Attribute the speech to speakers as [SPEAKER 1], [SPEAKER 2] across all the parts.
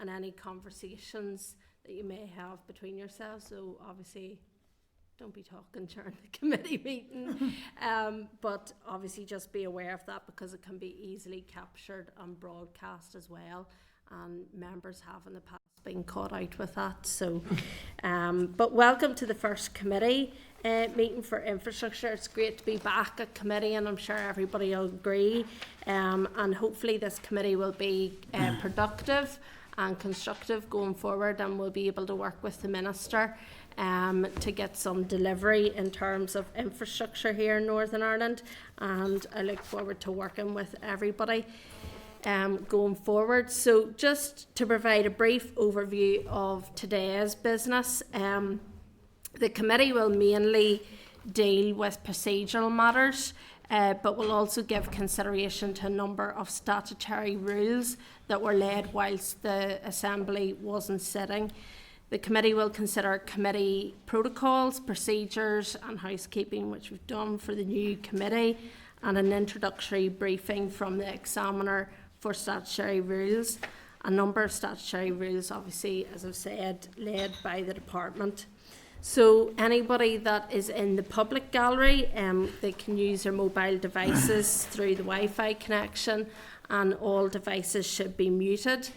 [SPEAKER 1] and any conversations that you may have between yourselves. So obviously, don't be talking during the committee meeting, but obviously just be aware of that, because it can be easily captured and broadcast as well, and members have in the past been caught out with that. So, but welcome to the first committee meeting for infrastructure. It's great to be back at committee, and I'm sure everybody will agree, and hopefully this committee will be productive and constructive going forward, and we'll be able to work with the Minister to get some delivery in terms of infrastructure here in Northern Ireland, and I look forward to working with everybody going forward. So just to provide a brief overview of today's business, the committee will mainly deal with procedural matters, but will also give consideration to a number of statutory rules that were laid whilst the Assembly wasn't sitting. The committee will consider committee protocols, procedures and housekeeping, which we've done for the new committee, and an introductory briefing from the examiner for statutory rules. A number of statutory rules, obviously, as I've said, led by the department. So anybody that is in the public gallery, they can use their mobile devices through the Wi-Fi connection, and all devices should be muted.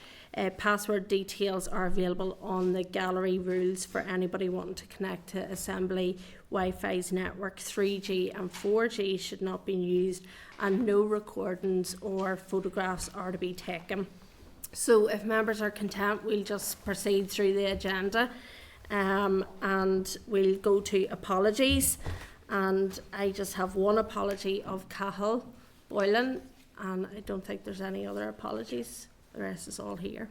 [SPEAKER 1] Password details are available on the gallery rules for anybody wanting to connect to Assembly Wi-Fi's network. 3G and 4G should not be used, and no recordings or photographs are to be taken. So if members are content, we'll just proceed through the agenda, and we'll go to apologies. And I just have one apology of Cahill Boylan, and I don't think there's any other apologies. The rest is all here.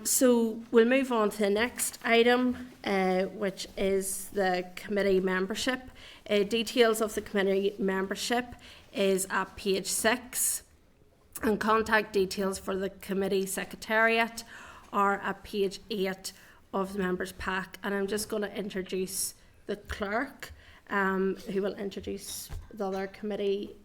[SPEAKER 1] So we'll move on to the next item, which is the committee membership. Details of the committee membership is at page 6, and contact details for the committee secretariat are at page 8 of the members' pack. And I'm just going to introduce the clerk, who will introduce the other committee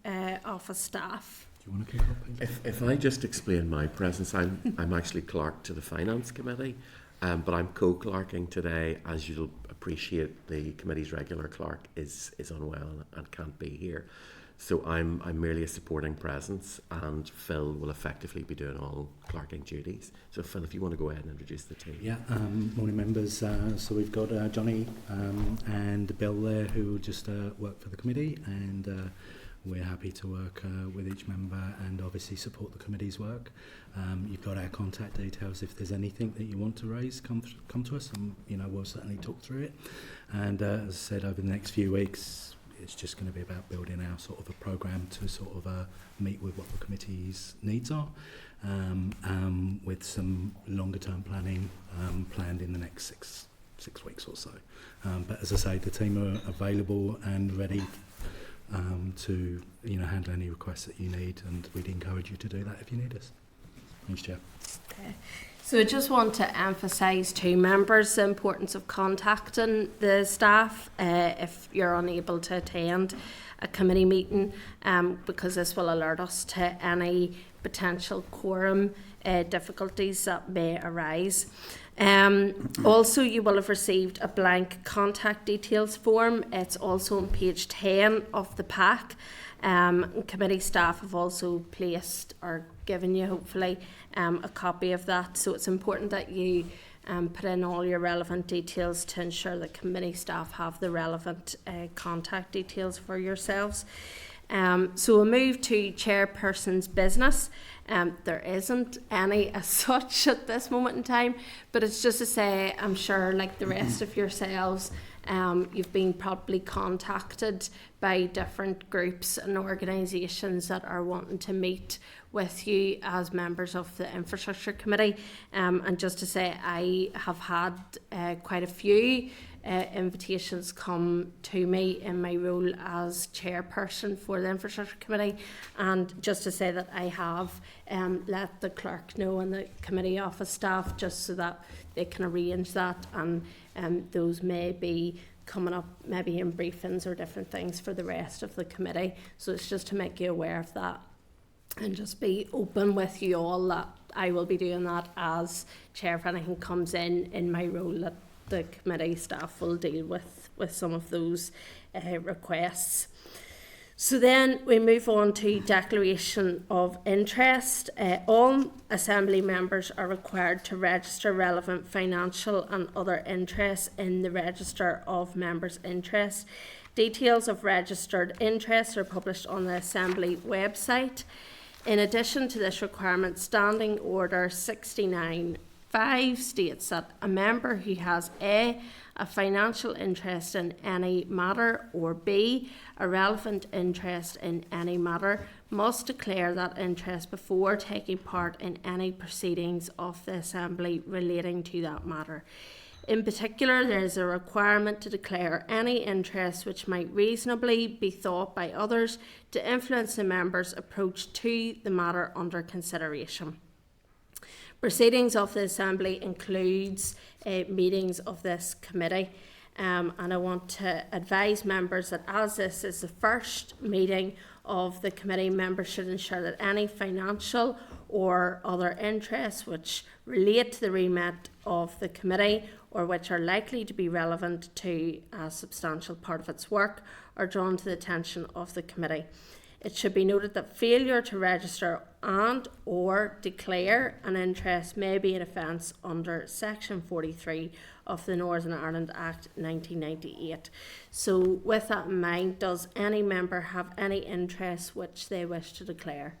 [SPEAKER 1] office staff.
[SPEAKER 2] Do you want to kick off?
[SPEAKER 3] If I just explain my presence, I'm actually clerk to the Finance Committee, but I'm co-clerking today. As you'll appreciate, the committee's regular clerk is unwell and can't be here. So I'm merely a supporting presence, and Phil will effectively be doing all clerking duties. So Phil, if you want to go ahead and introduce the team.
[SPEAKER 2] Yeah, morning members. So we've got Johnny and Bill there, who just work for the committee, and we're happy to work with each member and obviously support the committee's work. You've got our contact details. If there's anything that you want to raise, come to us, and we'll certainly talk through it. And as I said, over the next few weeks, it's just going to be about building our sort of a programme to sort of meet with what the committee's needs are, with some longer term planning planned in the next six weeks or so. But as I say, the team are available and ready to handle any requests that you need, and we'd encourage you to do that if you need us. Thanks, Chair.
[SPEAKER 1] Okay. So I just want to emphasise to members the importance of contacting the staff if you're unable to attend a committee meeting, because this will alert us to any potential quorum difficulties that may arise. Also, you will have received a blank contact details form. It's also on page 10 of the pack. Committee staff have also placed or given you, hopefully, a copy of that. So it's important that you put in all your relevant details to ensure that committee staff have the relevant contact details for yourselves. So we'll move to chairperson's business. There isn't any as such at this moment in time, but it's just to say, I'm sure like the rest of yourselves, you've been probably contacted by different groups and organisations that are wanting to meet with you as members of the Infrastructure Committee. And just to say, I have had quite a few invitations come to me in my role as chairperson for the Infrastructure Committee, and just to say that I have let the clerk know and the committee office staff, just so that they can arrange that, and those may be coming up maybe in briefings or different things for the rest of the committee. So it's just to make you aware of that and just be open with you all that I will be doing that as chair. If anything comes in my role, that the committee staff will deal with some of those requests. So then we move on to declaration of interest. All Assembly members are required to register relevant financial and other interests in the Register of Members' Interests. Details of registered interests are published on the Assembly website. In addition to this requirement, Standing Order 69(5) states that a member who has A, a financial interest in any matter, or B, a relevant interest in any matter, must declare that interest before taking part in any proceedings of the Assembly relating to that matter. In particular, there is a requirement to declare any interest which might reasonably be thought by others to influence the member's approach to the matter under consideration. Proceedings of the Assembly includes meetings of this committee, and I want to advise members that as this is the first meeting of the committee, members should ensure that any financial or other interests which relate to the remit of the committee or which are likely to be relevant to a substantial part of its work are drawn to the attention of the committee. It should be noted that failure to register and or declare an interest may be an offence under Section 43 of the Northern Ireland Act 1998. So with that in mind, does any member have any interest which they wish to declare?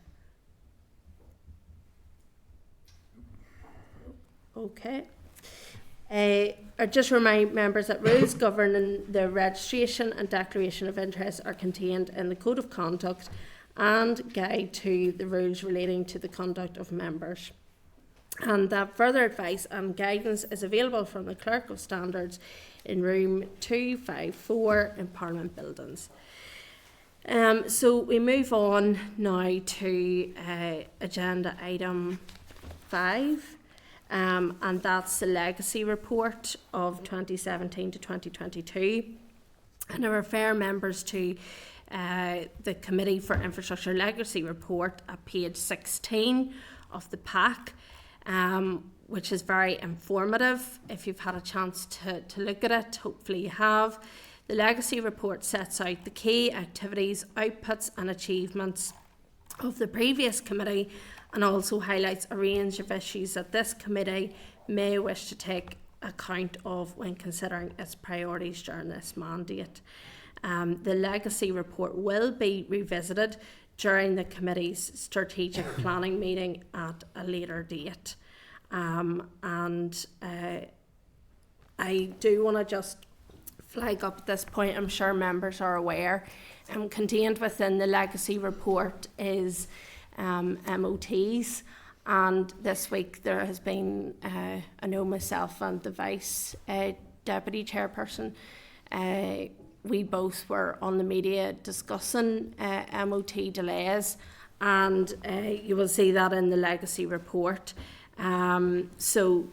[SPEAKER 1] Okay. I just remind members that rules governing the registration and declaration of interest are contained in the Code of Conduct and guide to the rules relating to the conduct of members. And that further advice and guidance is available from the Clerk of Standards in room 254 in Parliament Buildings. So we move on now to agenda item 5. And that's the legacy report of 2017 to 2022. And I refer members to the Committee for Infrastructure Legacy report at page 16 of the pack, which is very informative. If you've had a chance to look at it, hopefully you have. The legacy report sets out the key activities, outputs and achievements of the previous committee, and also highlights a range of issues that this committee may wish to take account of when considering its priorities during this mandate. The legacy report will be revisited during the committee's strategic planning meeting at a later date. And I do want to just flag up at this point, I'm sure members are aware, contained within the legacy report is MOTs, and this week there has been, I know myself and the Vice Deputy Chairperson, we both were on the media discussing MOT delays, and you will see that in the legacy report. So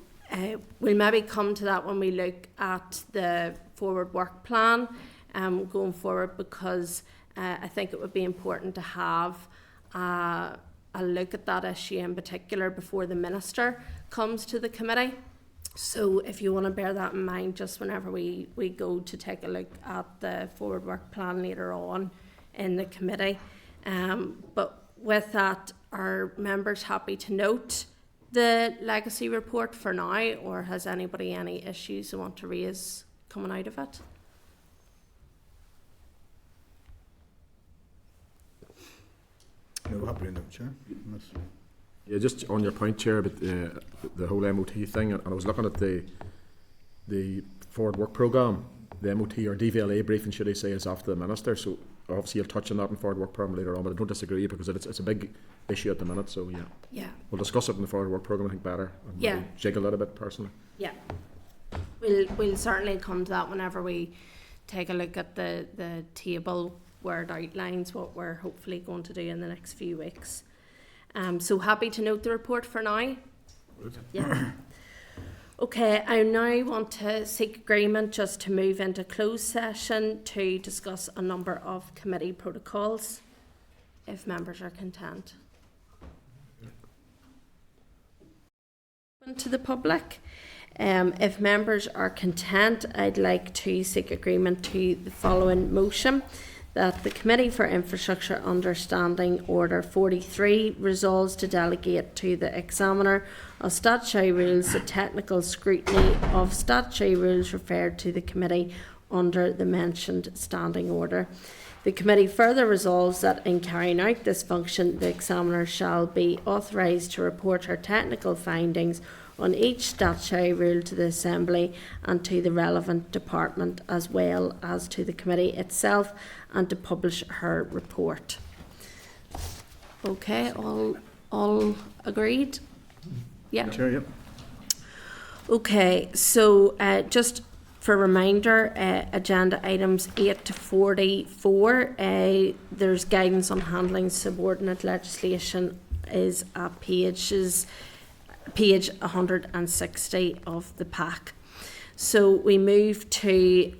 [SPEAKER 1] we'll maybe come to that when we look at the forward work plan going forward, because I think it would be important to have a look at that issue in particular before the Minister comes to the committee. So if you want to bear that in mind just whenever we go to take a look at the forward work plan later on in the committee. But with that, are members happy to note the legacy report for now, or has anybody any issues they want to raise coming out of it?
[SPEAKER 4] No, happy to note, Chair.
[SPEAKER 5] Yeah, just on your point, Chair, about the whole MOT thing, and I was looking at the forward work programme. The MOT or DVLA briefing, should I say, is after the Minister, so obviously you'll touch on that in forward work programme later on, but I don't disagree because it's a big issue at the minute, so yeah.
[SPEAKER 1] Yeah.
[SPEAKER 5] We'll discuss it in the forward work programme, I think, better. And
[SPEAKER 1] Yeah.
[SPEAKER 5] maybe jiggle it a bit personally.
[SPEAKER 1] Yeah. We'll certainly come to that whenever we take a look at the table where it outlines what we're hopefully going to do in the next few weeks. So happy to note the report for now. Yeah. Okay, I now want to seek agreement just to move into closed session to discuss a number of committee protocols, if members are content. to the public. If members are content, I'd like to seek agreement to the following motion: that the Committee for Infrastructure under Standing Order 43 resolves to delegate to the examiner of statutory rules the technical scrutiny of statutory rules referred to the committee under the mentioned standing order. The committee further resolves that in carrying out this function, the examiner shall be authorised to report her technical findings on each statutory rule to the Assembly and to the relevant department, as well as to the committee itself, and to publish her report. Okay, all agreed? Yeah.
[SPEAKER 4] Chair, yep.
[SPEAKER 1] Okay, so just for reminder, agenda items 8 to 44, there's guidance on handling subordinate legislation is at page 160 of the pack. So we move to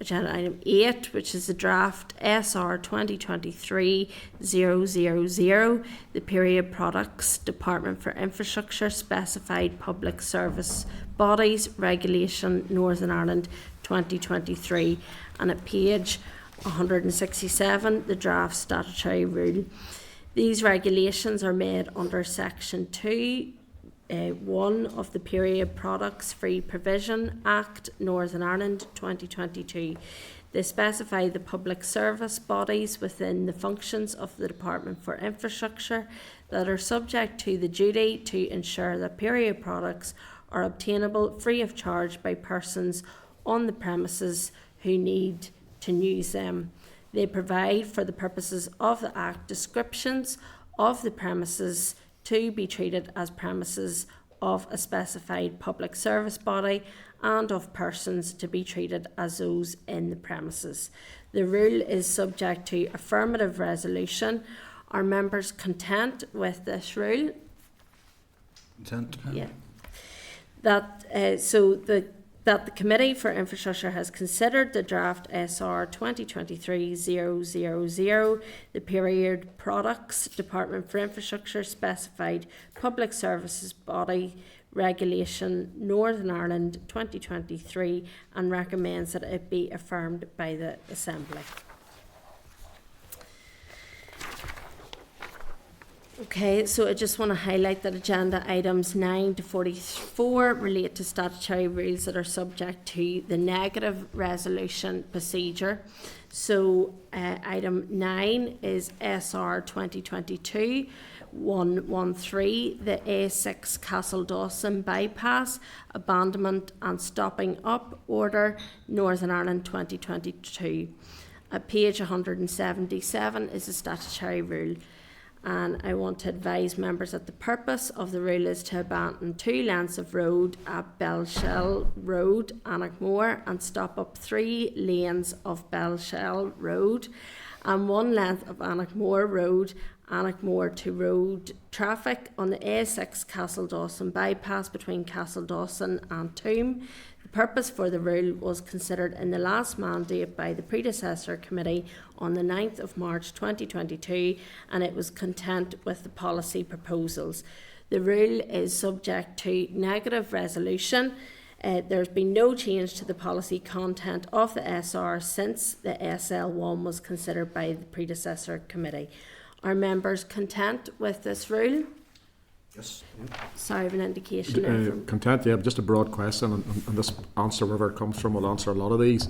[SPEAKER 1] agenda item 8, which is the draft SR 2023-000, the period products Department for Infrastructure specified public service bodies regulation Northern Ireland 2023, and at page 167 the draft statutory rule. These regulations are made under section 2(1) of the Period Products Free Provision Act Northern Ireland 2022. They specify the public service bodies within the functions of the Department for Infrastructure that are subject to the duty to ensure that period products are obtainable free of charge by persons on the premises who need to use them. They provide, for the purposes of the Act, descriptions of the premises to be treated as premises of a specified public service body and of persons to be treated as those in the premises. The rule is subject to affirmative resolution. Are members content with this rule?
[SPEAKER 4] Content.
[SPEAKER 1] Yeah. That the Committee for Infrastructure has considered the draft SR 2023-000, the period products Department for Infrastructure specified public services body regulation Northern Ireland 2023, and recommends that it be affirmed by the Assembly. Okay, so I just want to highlight that agenda items 9 to 44 relate to statutory rules that are subject to the negative resolution procedure. So item 9 is SR 2022-113, the A6 Castle Dawson bypass abandonment and stopping up order Northern Ireland 2022. At page 177 is the statutory rule. And I want to advise members that the purpose of the rule is to abandon 2 lengths of road at Bellshell Road, Annaghmore, and stop up 3 lanes of Bellshell Road, and 1 length of Annaghmore Road, Annaghmore to road traffic on the A6 Castle Dawson bypass between Castle Dawson and Toome. The purpose for the rule was considered in the last mandate by the predecessor committee on the 9th of March 2022, and it was content with the policy proposals. The rule is subject to negative resolution. There's been no change to the policy content of the SR since the SL1 was considered by the predecessor committee. Are members content with this rule?
[SPEAKER 4] Yes.
[SPEAKER 1] Sorry, I have an indication there from...
[SPEAKER 5] Content, yeah, but just a broad question, and this answer, wherever it comes from, will answer a lot of these.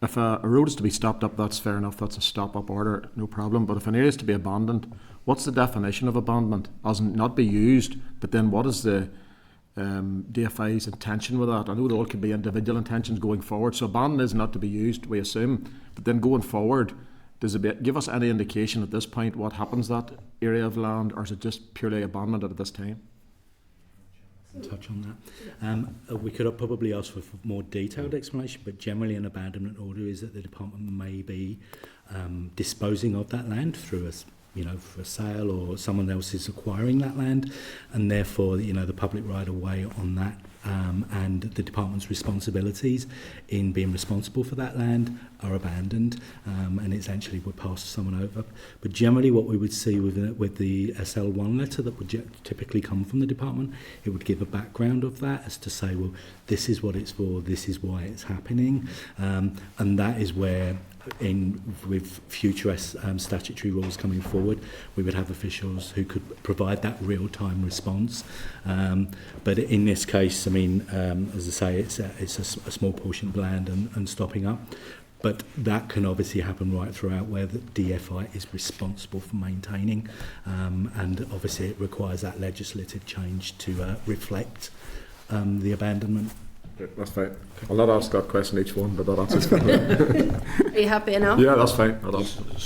[SPEAKER 5] If a road is to be stopped up, that's fair enough, that's a stop-up order, no problem. But if an area is to be abandoned, what's the definition of abandonment? As in not be used, but then what is the DFI's intention with that? I know there all could be individual intentions going forward, so abandoned is not to be used, we assume. But then going forward, does it give us any indication at this point what happens to that area of land, or is it just purely abandoned at this time?
[SPEAKER 2] Touch on that. We could probably ask for more detailed explanation, but generally an abandonment order is that the department may be disposing of that land through for sale, or someone else is acquiring that land, and therefore, the public right of way on that and the department's responsibilities in being responsible for that land are abandoned, and it's actually would pass someone over. But generally, what we would see with the SL1 letter that would typically come from the department, it would give a background of that as to say, well, this is what it's for, this is why it's happening, and that is where, with future statutory rules coming forward, we would have officials who could provide that real-time response. But in this case, I mean, as I say, it's a small portion of land and stopping up. But that can obviously happen right throughout, where the DFI is responsible for maintaining, and obviously it requires that legislative change to reflect the abandonment.
[SPEAKER 5] Yeah, that's fine. I'll not ask that question each one, but that answers fine.
[SPEAKER 1] Are you happy enough?
[SPEAKER 5] Yeah, that's fine.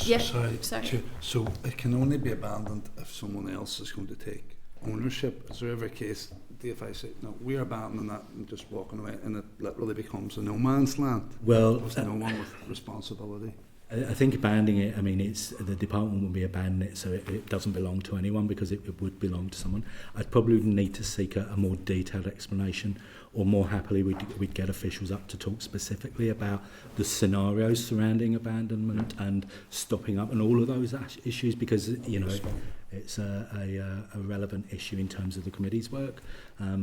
[SPEAKER 1] Yeah,
[SPEAKER 4] Sorry.
[SPEAKER 1] sorry.
[SPEAKER 4] So it can only be abandoned if someone else is going to take ownership. Is there ever a case, if I say, no, we're abandoning that and just walking away, and it literally becomes a no man's land?
[SPEAKER 2] Well,
[SPEAKER 4] There's no one with responsibility.
[SPEAKER 2] I think abandoning it, I mean, the department will be abandoning it, so it doesn't belong to anyone, because it would belong to someone. I'd probably need to seek a more detailed explanation, or more happily we'd get officials up to talk specifically about the scenarios surrounding abandonment and stopping up and all of those issues, because it's a relevant issue in terms of the committee's work.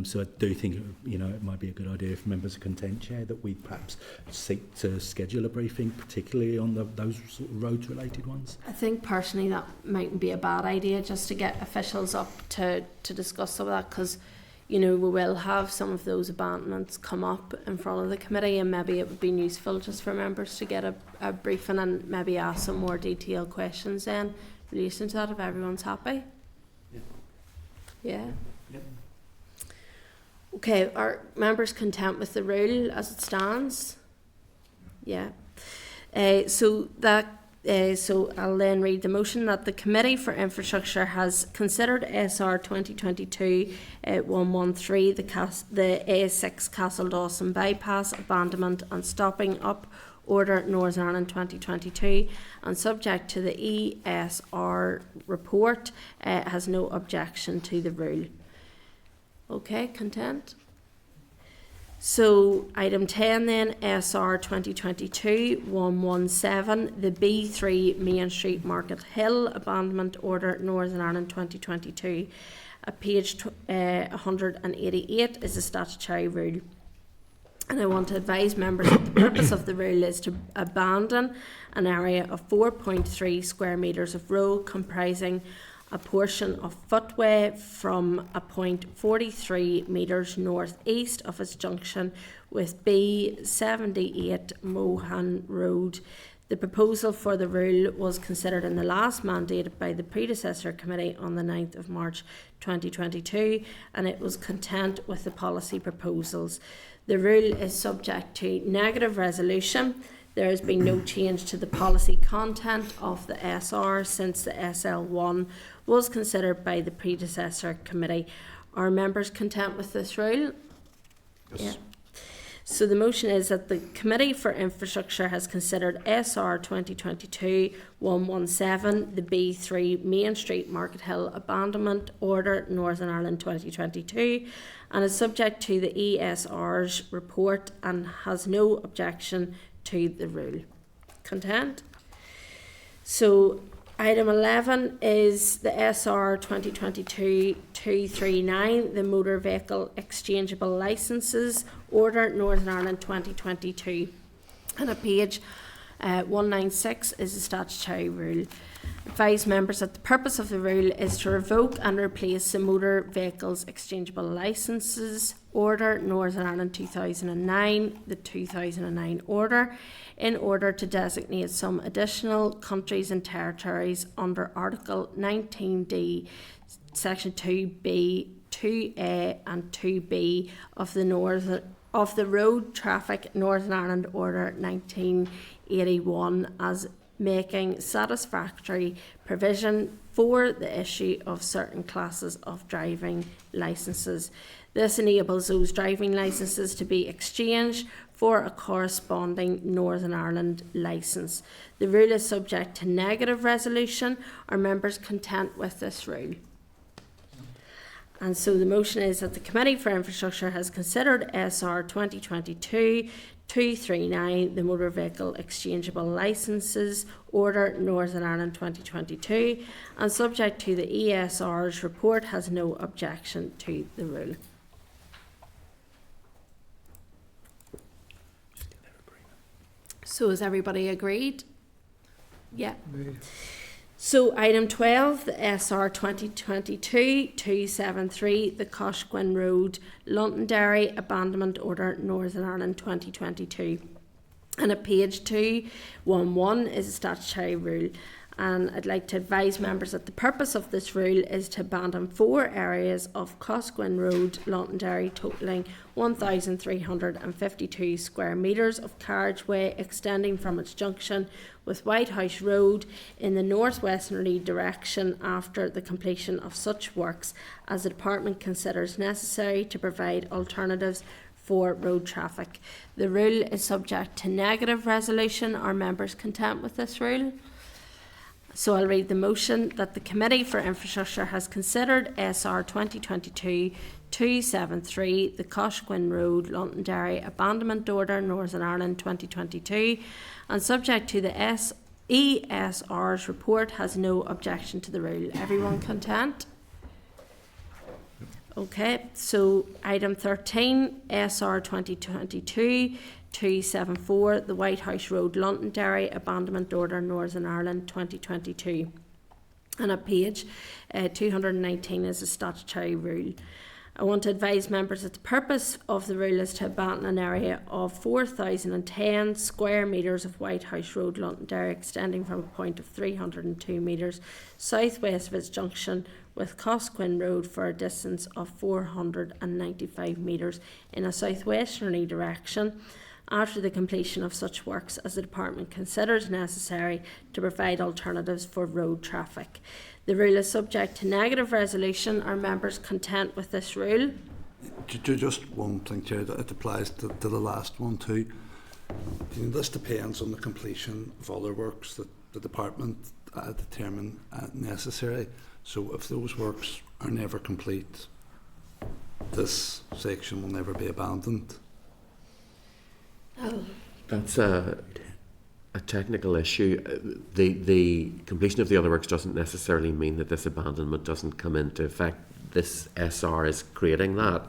[SPEAKER 2] So I do think it might be a good idea, if members are content, Chair, that we perhaps seek to schedule a briefing, particularly on those sort of roads related ones.
[SPEAKER 1] I think personally that mightn't be a bad idea, just to get officials up to discuss some of that, because we will have some of those abandonments come up in front of the committee, and maybe it would be useful just for members to get a briefing and maybe ask some more detailed questions then in relation to that, if everyone's happy. Yeah.
[SPEAKER 2] Yep.
[SPEAKER 1] Okay, are members content with the rule as it stands? Yeah. So I'll then read the motion that the Committee for Infrastructure has considered SR 2022-113, the A6 Castle Dawson bypass abandonment and stopping up order Northern Ireland 2022, and subject to the ESR report, has no objection to the rule. Okay, content? So item 10 then, SR 2022-117, the B3 Main Street Market Hill abandonment order Northern Ireland 2022. At page 188 is the statutory rule. And I want to advise members that the purpose of the rule is to abandon an area of 4.3 square metres of road comprising a portion of footway from a point 43 metres northeast of its junction with B78 Mohan Road. The proposal for the rule was considered in the last mandate by the predecessor committee on the 9th of March 2022, and it was content with the policy proposals. The rule is subject to negative resolution. There has been no change to the policy content of the SR since the SL1 was considered by the predecessor committee. Are members content with this rule?
[SPEAKER 4] Yes.
[SPEAKER 1] Yeah. So the motion is that the Committee for Infrastructure has considered SR 2022-117, the B3 Main Street Market Hill abandonment order Northern Ireland 2022, and is subject to the ESR's report and has no objection to the rule. Content? So item 11 is the SR 2022-239, the Motor Vehicle Exchangeable Licences Order Northern Ireland 2022. And at page 196 is the statutory rule. Advise members that the purpose of the rule is to revoke and replace the Motor Vehicles Exchangeable Licences Order Northern Ireland 2009, the 2009 order, in order to designate some additional countries and territories under Article 19D, Section 2B, 2A and 2B of the Road Traffic Northern Ireland Order 1981 as making satisfactory provision for the issue of certain classes of driving licences. This enables those driving licences to be exchanged for a corresponding Northern Ireland licence. The rule is subject to negative resolution. Are members content with this rule? And so the motion is that the Committee for Infrastructure has considered SR 2022-239, the Motor Vehicle Exchangeable Licences Order Northern Ireland 2022, and subject to the ESR's report has no objection to the rule. So is everybody agreed? Yeah. So item 12, the SR 2022-273, the Coshguin Road, Londonderry Abandonment Order, Northern Ireland 2022. And at page 211 is a statutory rule. And I'd like to advise members that the purpose of this rule is to abandon 4 areas of Coshguin Road, Londonderry, totalling 1,352 square metres of carriageway extending from its junction with White House Road in the northwesterly direction after the completion of such works as the Department considers necessary to provide alternatives for road traffic. The rule is subject to negative resolution. Are members content with this rule? So I'll read the motion that the Committee for Infrastructure has considered SR 2022-273, the Coshguin Road, Londonderry Abandonment Order, Northern Ireland 2022, and subject to the ESR's report has no objection to the rule. Everyone content? Okay, so item 13, SR 2022-274, the White House Road, Londonderry Abandonment Order, Northern Ireland 2022. And at page 219 is a statutory rule. I want to advise members that the purpose of the rule is to abandon an area of 4,010 square metres of White House Road, Londonderry, extending from a point of 302 metres southwest of its junction with Coshguin Road for a distance of 495 metres in a southwesterly direction after the completion of such works as the Department considers necessary to provide alternatives for road traffic. The rule is subject to negative resolution. Are members content with this rule?
[SPEAKER 4] Just one thing, Chair, that it applies to the last one too. This depends on the completion of other works that the Department determine necessary. So if those works are never complete, this section will never be abandoned.
[SPEAKER 1] Oh.
[SPEAKER 3] That's a technical issue. The completion of the other works doesn't necessarily mean that this abandonment doesn't come into effect. This SR is creating that.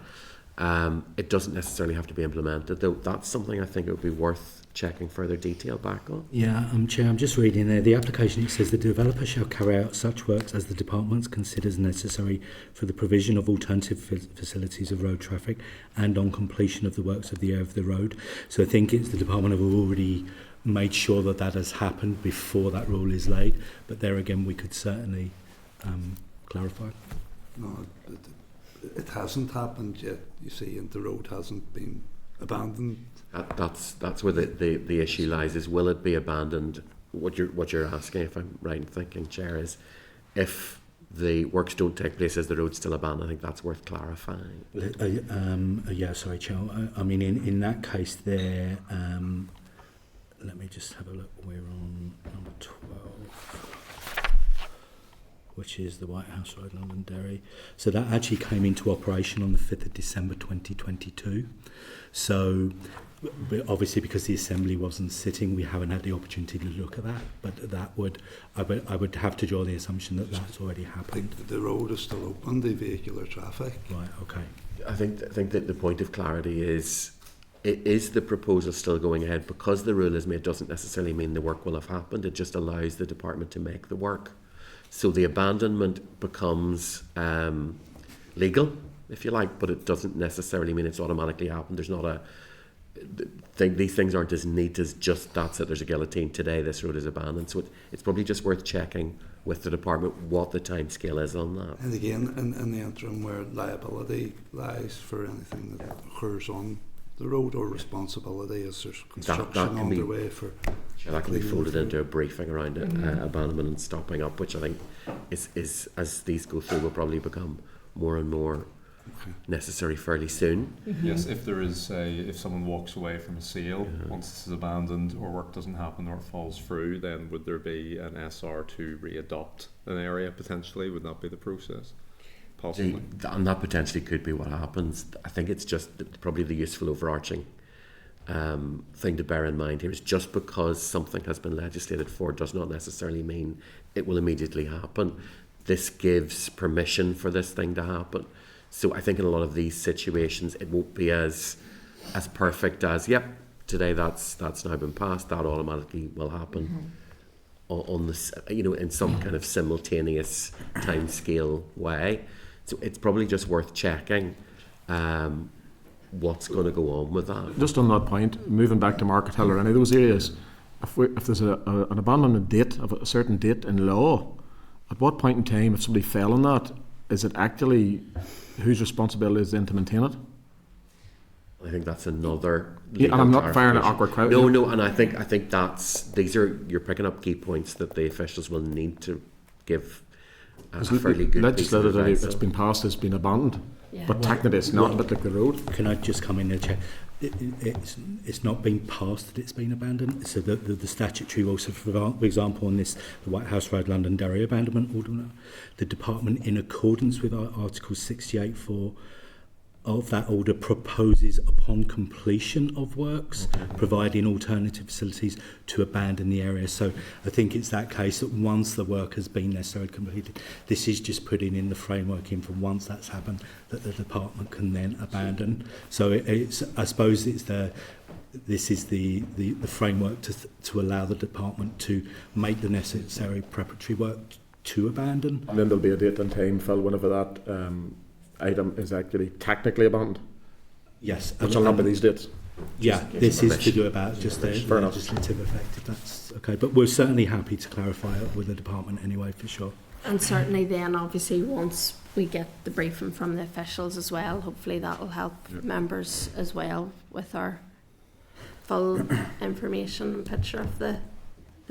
[SPEAKER 3] It doesn't necessarily have to be implemented, though. That's something I think it would be worth checking further detail back on.
[SPEAKER 2] Yeah, Chair, I'm just reading there. The application, it says the developer shall carry out such works as the Department considers necessary for the provision of alternative facilities of road traffic and on completion of the works of the area of the road. So I think it's the Department have already made sure that that has happened before that rule is laid. But there again, we could certainly clarify.
[SPEAKER 4] No, it hasn't happened yet, you see, and the road hasn't been abandoned.
[SPEAKER 3] That's where the issue lies, is will it be abandoned? What you're asking, if I'm right in thinking, Chair, is if the works don't take place, is the road still abandoned? I think that's worth clarifying.
[SPEAKER 2] Yeah, sorry, Chair. I mean, in that case there, let me just have a look. We're on number 12, which is the White House Road, Londonderry. So that actually came into operation on the 5th of December 2022. So obviously because the Assembly wasn't sitting, we haven't had the opportunity to look at that. But that would, I would have to draw the assumption that that's already happened.
[SPEAKER 4] The road is still open to vehicular traffic.
[SPEAKER 2] Right, okay.
[SPEAKER 3] I think that the point of clarity is the proposal still going ahead? Because the rule is made doesn't necessarily mean the work will have happened. It just allows the Department to make the work. So the abandonment becomes legal, if you like, but it doesn't necessarily mean it's automatically happened. There's not these things aren't as neat as just that's it, there's a guillotine today, this road is abandoned. So it's probably just worth checking with the Department what the time scale is on that.
[SPEAKER 4] And again, in the interim, where liability lies for anything that occurs on the road, or responsibility as there's construction underway for...
[SPEAKER 3] Yeah, that can be folded into a briefing around abandonment and stopping up, which I think is as these go through will probably become more and more necessary fairly soon.
[SPEAKER 6] Yes, if there is if someone walks away from a sale, once this is abandoned or work doesn't happen or it falls through, then would there be an SR to re-adopt an area potentially? Would that be the process? Possibly.
[SPEAKER 3] And that potentially could be what happens. I think it's just probably the useful overarching thing to bear in mind here is just because something has been legislated for does not necessarily mean it will immediately happen. This gives permission for this thing to happen. So I think in a lot of these situations it won't be as perfect as, yep, today that's now been passed, that automatically will happen on this, in some kind of simultaneous time scale way. So it's probably just worth checking what's going to go on with that.
[SPEAKER 5] Just on that point, moving back to Market Hill or any of those areas, if there's an abandonment date of a certain date in law, at what point in time, if somebody fell on that, is it actually whose responsibility is then to maintain it?
[SPEAKER 3] I think that's another.
[SPEAKER 5] And I'm not firing an awkward question.
[SPEAKER 3] No, and I think you're picking up key points that the officials will need to give a fairly good
[SPEAKER 5] legislative
[SPEAKER 3] piece of advice
[SPEAKER 5] that's been passed has been abandoned,
[SPEAKER 1] Yeah.
[SPEAKER 5] but technically it's not a bit like the road.
[SPEAKER 2] Can I just come in and check? It's not been passed that it's been abandoned. So the statutory rules, so for example, on this, the White House Road Londonderry abandonment order, the department, in accordance with Article 68(4) of that order, proposes upon completion of works, providing alternative facilities to abandon the area. So I think it's that case that once the work has been necessarily completed, this is just putting in the framework in for once that's happened, that the department can then abandon. So I suppose this is the framework to allow the department to make the necessary preparatory work to abandon.
[SPEAKER 5] And then there'll be a date and time, Phil, whenever that item is actually technically abandoned,
[SPEAKER 2] Yes.
[SPEAKER 5] which will not be these dates.
[SPEAKER 2] Yeah, this is to do about just the legislative effect, if that's okay. But we're certainly happy to clarify it with the department anyway, for sure.
[SPEAKER 1] And certainly then, obviously, once we get the briefing from the officials as well, hopefully that will help members as well with our full information and picture of the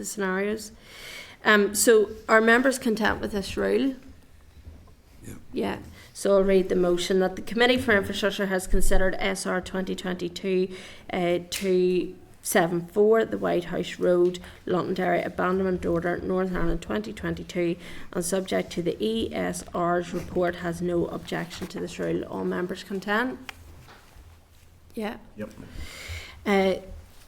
[SPEAKER 1] scenarios. So are members content with this rule? Yeah. So I'll read the motion that the Committee for Infrastructure has considered SR 2022-274, the White House Road, Londonderry Abandonment Order, Northern Ireland 2022, and subject to the ESR's report, has no objection to this rule. All members content? Yeah.
[SPEAKER 5] Yep.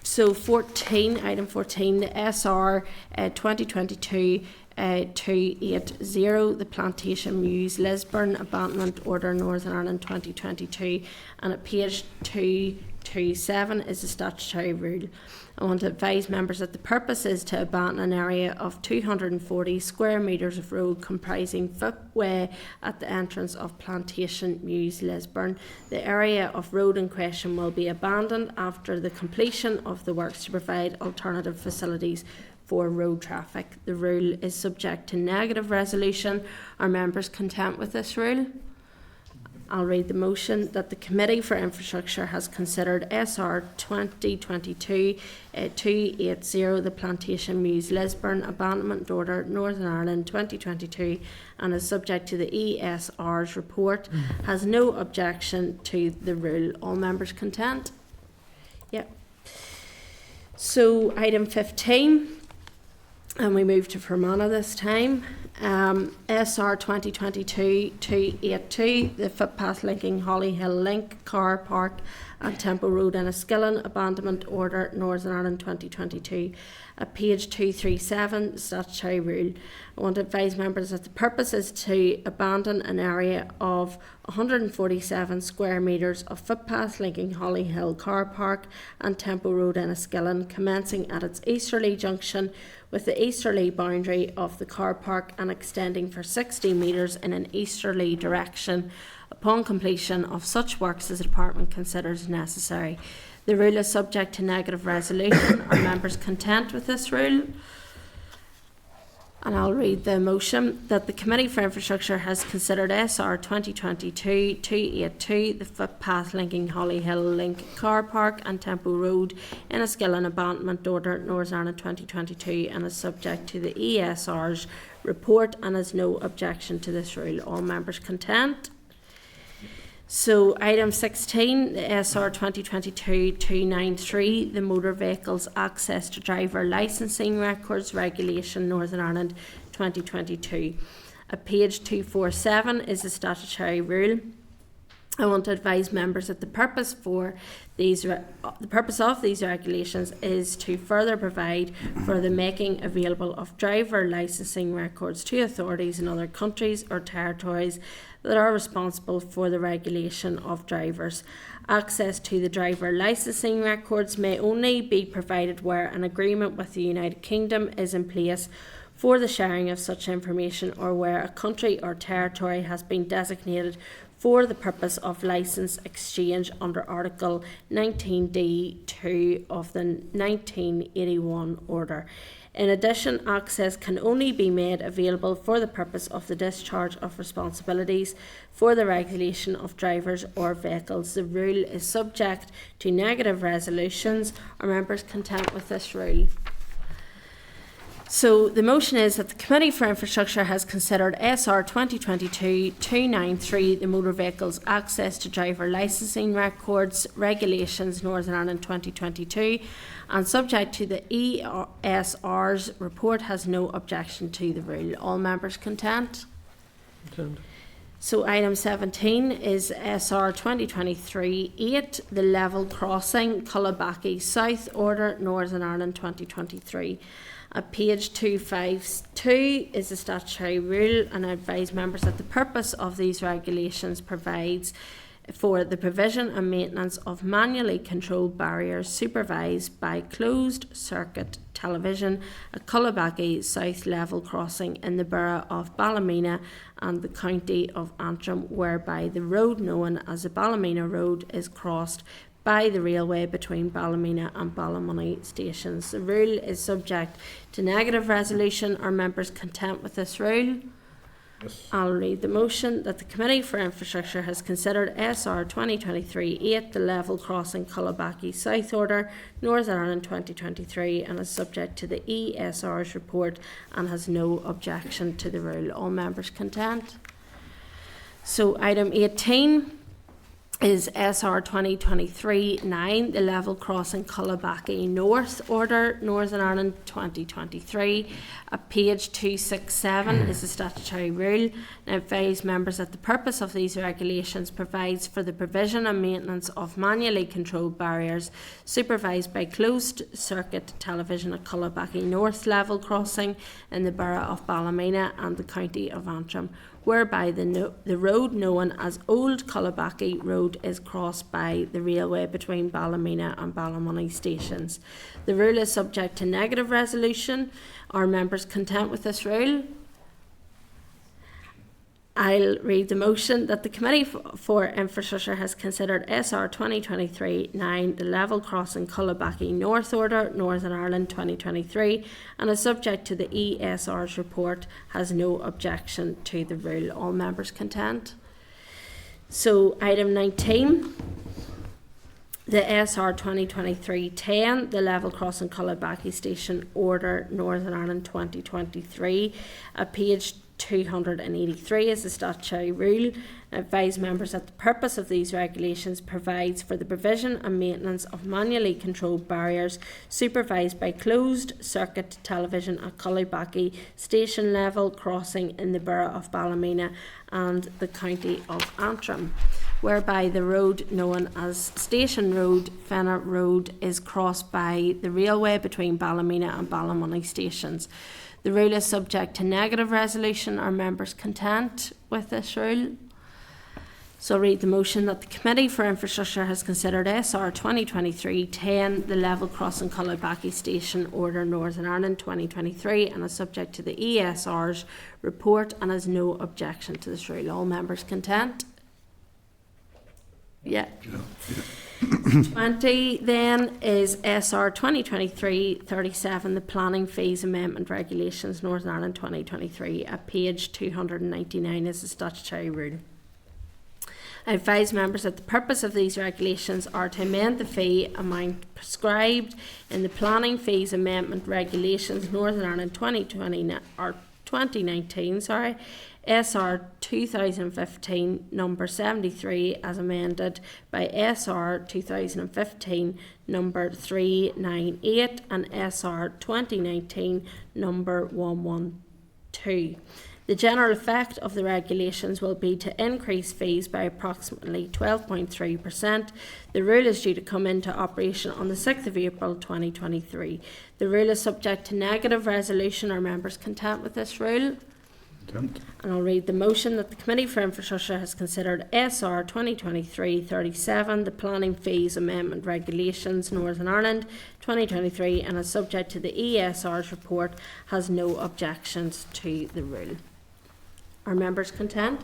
[SPEAKER 1] So item 14, the SR 2022 280, the Plantation Mews Lisburn Abandonment Order, Northern Ireland 2022, and at page 227 is the statutory rule. I want to advise members that the purpose is to abandon an area of 240 square metres of road comprising footway at the entrance of Plantation Mews Lisburn. The area of road in question will be abandoned after the completion of the works to provide alternative facilities for road traffic. The rule is subject to negative resolution. Are members content with this rule? I'll read the motion that the Committee for Infrastructure has considered SR 2022-280, the Plantation Mews Lisburn Abandonment Order, Northern Ireland 2022, and is subject to the ESR's report, has no objection to the rule. All members content? Yep. So item 15, and we move to Fermanagh this time. SR 2022-282, the footpath linking Holly Hill Link Car Park and Temple Road in Enniskillen Abandonment Order, Northern Ireland 2022. At page 237, statutory rule. I want to advise members that the purpose is to abandon an area of 147 square metres of footpath linking Holly Hill Car Park and Temple Road in Enniskillen, commencing at its easterly junction with the easterly boundary of the car park and extending for 60 metres in an easterly direction upon completion of such works as the Department considers necessary. The rule is subject to negative resolution. Are members content with this rule? And I'll read the motion that the Committee for Infrastructure has considered SR 2022-282, the footpath linking Holly Hill Link Car Park and Temple Road in Enniskillen Abandonment Order, Northern Ireland 2022, and is subject to the ESR's report and has no objection to this rule. All members content? So item 16, the SR 2022-293, the Motor Vehicles Access to Driver Licensing Records Regulation Northern Ireland 2022. At page 247 is the statutory rule. I want to advise members that the purpose of these regulations is to further provide for the making available of driver licensing records to authorities in other countries or territories that are responsible for the regulation of drivers. Access to the driver licensing records may only be provided where an agreement with the United Kingdom is in place for the sharing of such information, or where a country or territory has been designated for the purpose of licence exchange under Article 19D(2) of the 1981 Order. In addition, access can only be made available for the purpose of the discharge of responsibilities for the regulation of drivers or vehicles. The rule is subject to negative resolutions. Are members content with this rule? So the motion is that the Committee for Infrastructure has considered SR 2022-293, the Motor Vehicles Access to Driver Licensing Records Regulations Northern Ireland 2022, and subject to the ESR's report, has no objection to the rule. All members content? So item 17 is SR 2023-8, the Level Crossing Cullabackie South Order Northern Ireland 2023. At page 252 is the statutory rule, and I advise members that the purpose of these regulations provides for the provision and maintenance of manually controlled barriers supervised by closed circuit television at Cullabackie South Level Crossing in the borough of Ballymena and the county of Antrim, whereby the road known as the Ballymena Road is crossed by the railway between Ballymena and Ballymoney stations. The rule is subject to negative resolution. Are members content with this rule?
[SPEAKER 5] Yes.
[SPEAKER 1] I'll read the motion that the Committee for Infrastructure has considered SR 2023-8, the Level Crossing Cullabackie South Order Northern Ireland 2023, and is subject to the ESR's report and has no objection to the rule. All members content? So item 18 is SR 2023-9, the Level Crossing Cullabackie North Order Northern Ireland 2023. At page 267 is the statutory rule. I advise members that the purpose of these regulations provides for the provision and maintenance of manually controlled barriers supervised by closed circuit television at Cullabackie North Level Crossing in the borough of Ballymena and the county of Antrim, whereby the road known as Old Cullabackie Road is crossed by the railway between Ballymena and Ballymoney stations. The rule is subject to negative resolution. Are members content with this rule? I'll read the motion that the Committee for Infrastructure has considered SR 2023-9, the Level Crossing Cullabackie North Order Northern Ireland 2023, and is subject to the ESR's report, has no objection to the rule. All members content? So item 19, the SR 2023-10, the Level Crossing Cullabackie Station Order Northern Ireland 2023. At page 283 is the statutory rule. I advise members that the purpose of these regulations provides for the provision and maintenance of manually controlled barriers supervised by closed circuit television at Cullabackie Station Level Crossing in the borough of Ballymena and the county of Antrim, whereby the road known as Station Road, Fenner Road, is crossed by the railway between Ballymena and Ballymoney stations. The rule is subject to negative resolution. Are members content with this rule? So I'll read the motion that the Committee for Infrastructure has considered SR 2023-10, the Level Crossing Cullabackie Station Order Northern Ireland 2023, and is subject to the ESR's report and has no objection to this rule. All members content? Yeah. 20 then is SR 2023-37, the Planning Fees Amendment Regulations Northern Ireland 2023. At page 299 is the statutory rule. I advise members that the purpose of these regulations are to amend the fee amount prescribed in the Planning Fees Amendment Regulations Northern Ireland 2019, SR 2015 number 73 as amended by SR 2015 number 398 and SR 2019 number 112. The general effect of the regulations will be to increase fees by approximately 12.3%. The rule is due to come into operation on the 6th of April 2023. The rule is subject to negative resolution. Are members content with this rule?
[SPEAKER 5] Content.
[SPEAKER 1] And I'll read the motion that the Committee for Infrastructure has considered SR 2023-37, the Planning Fees Amendment Regulations, Northern Ireland 2023, and is subject to the ESR's report, has no objections to the rule. Are members content?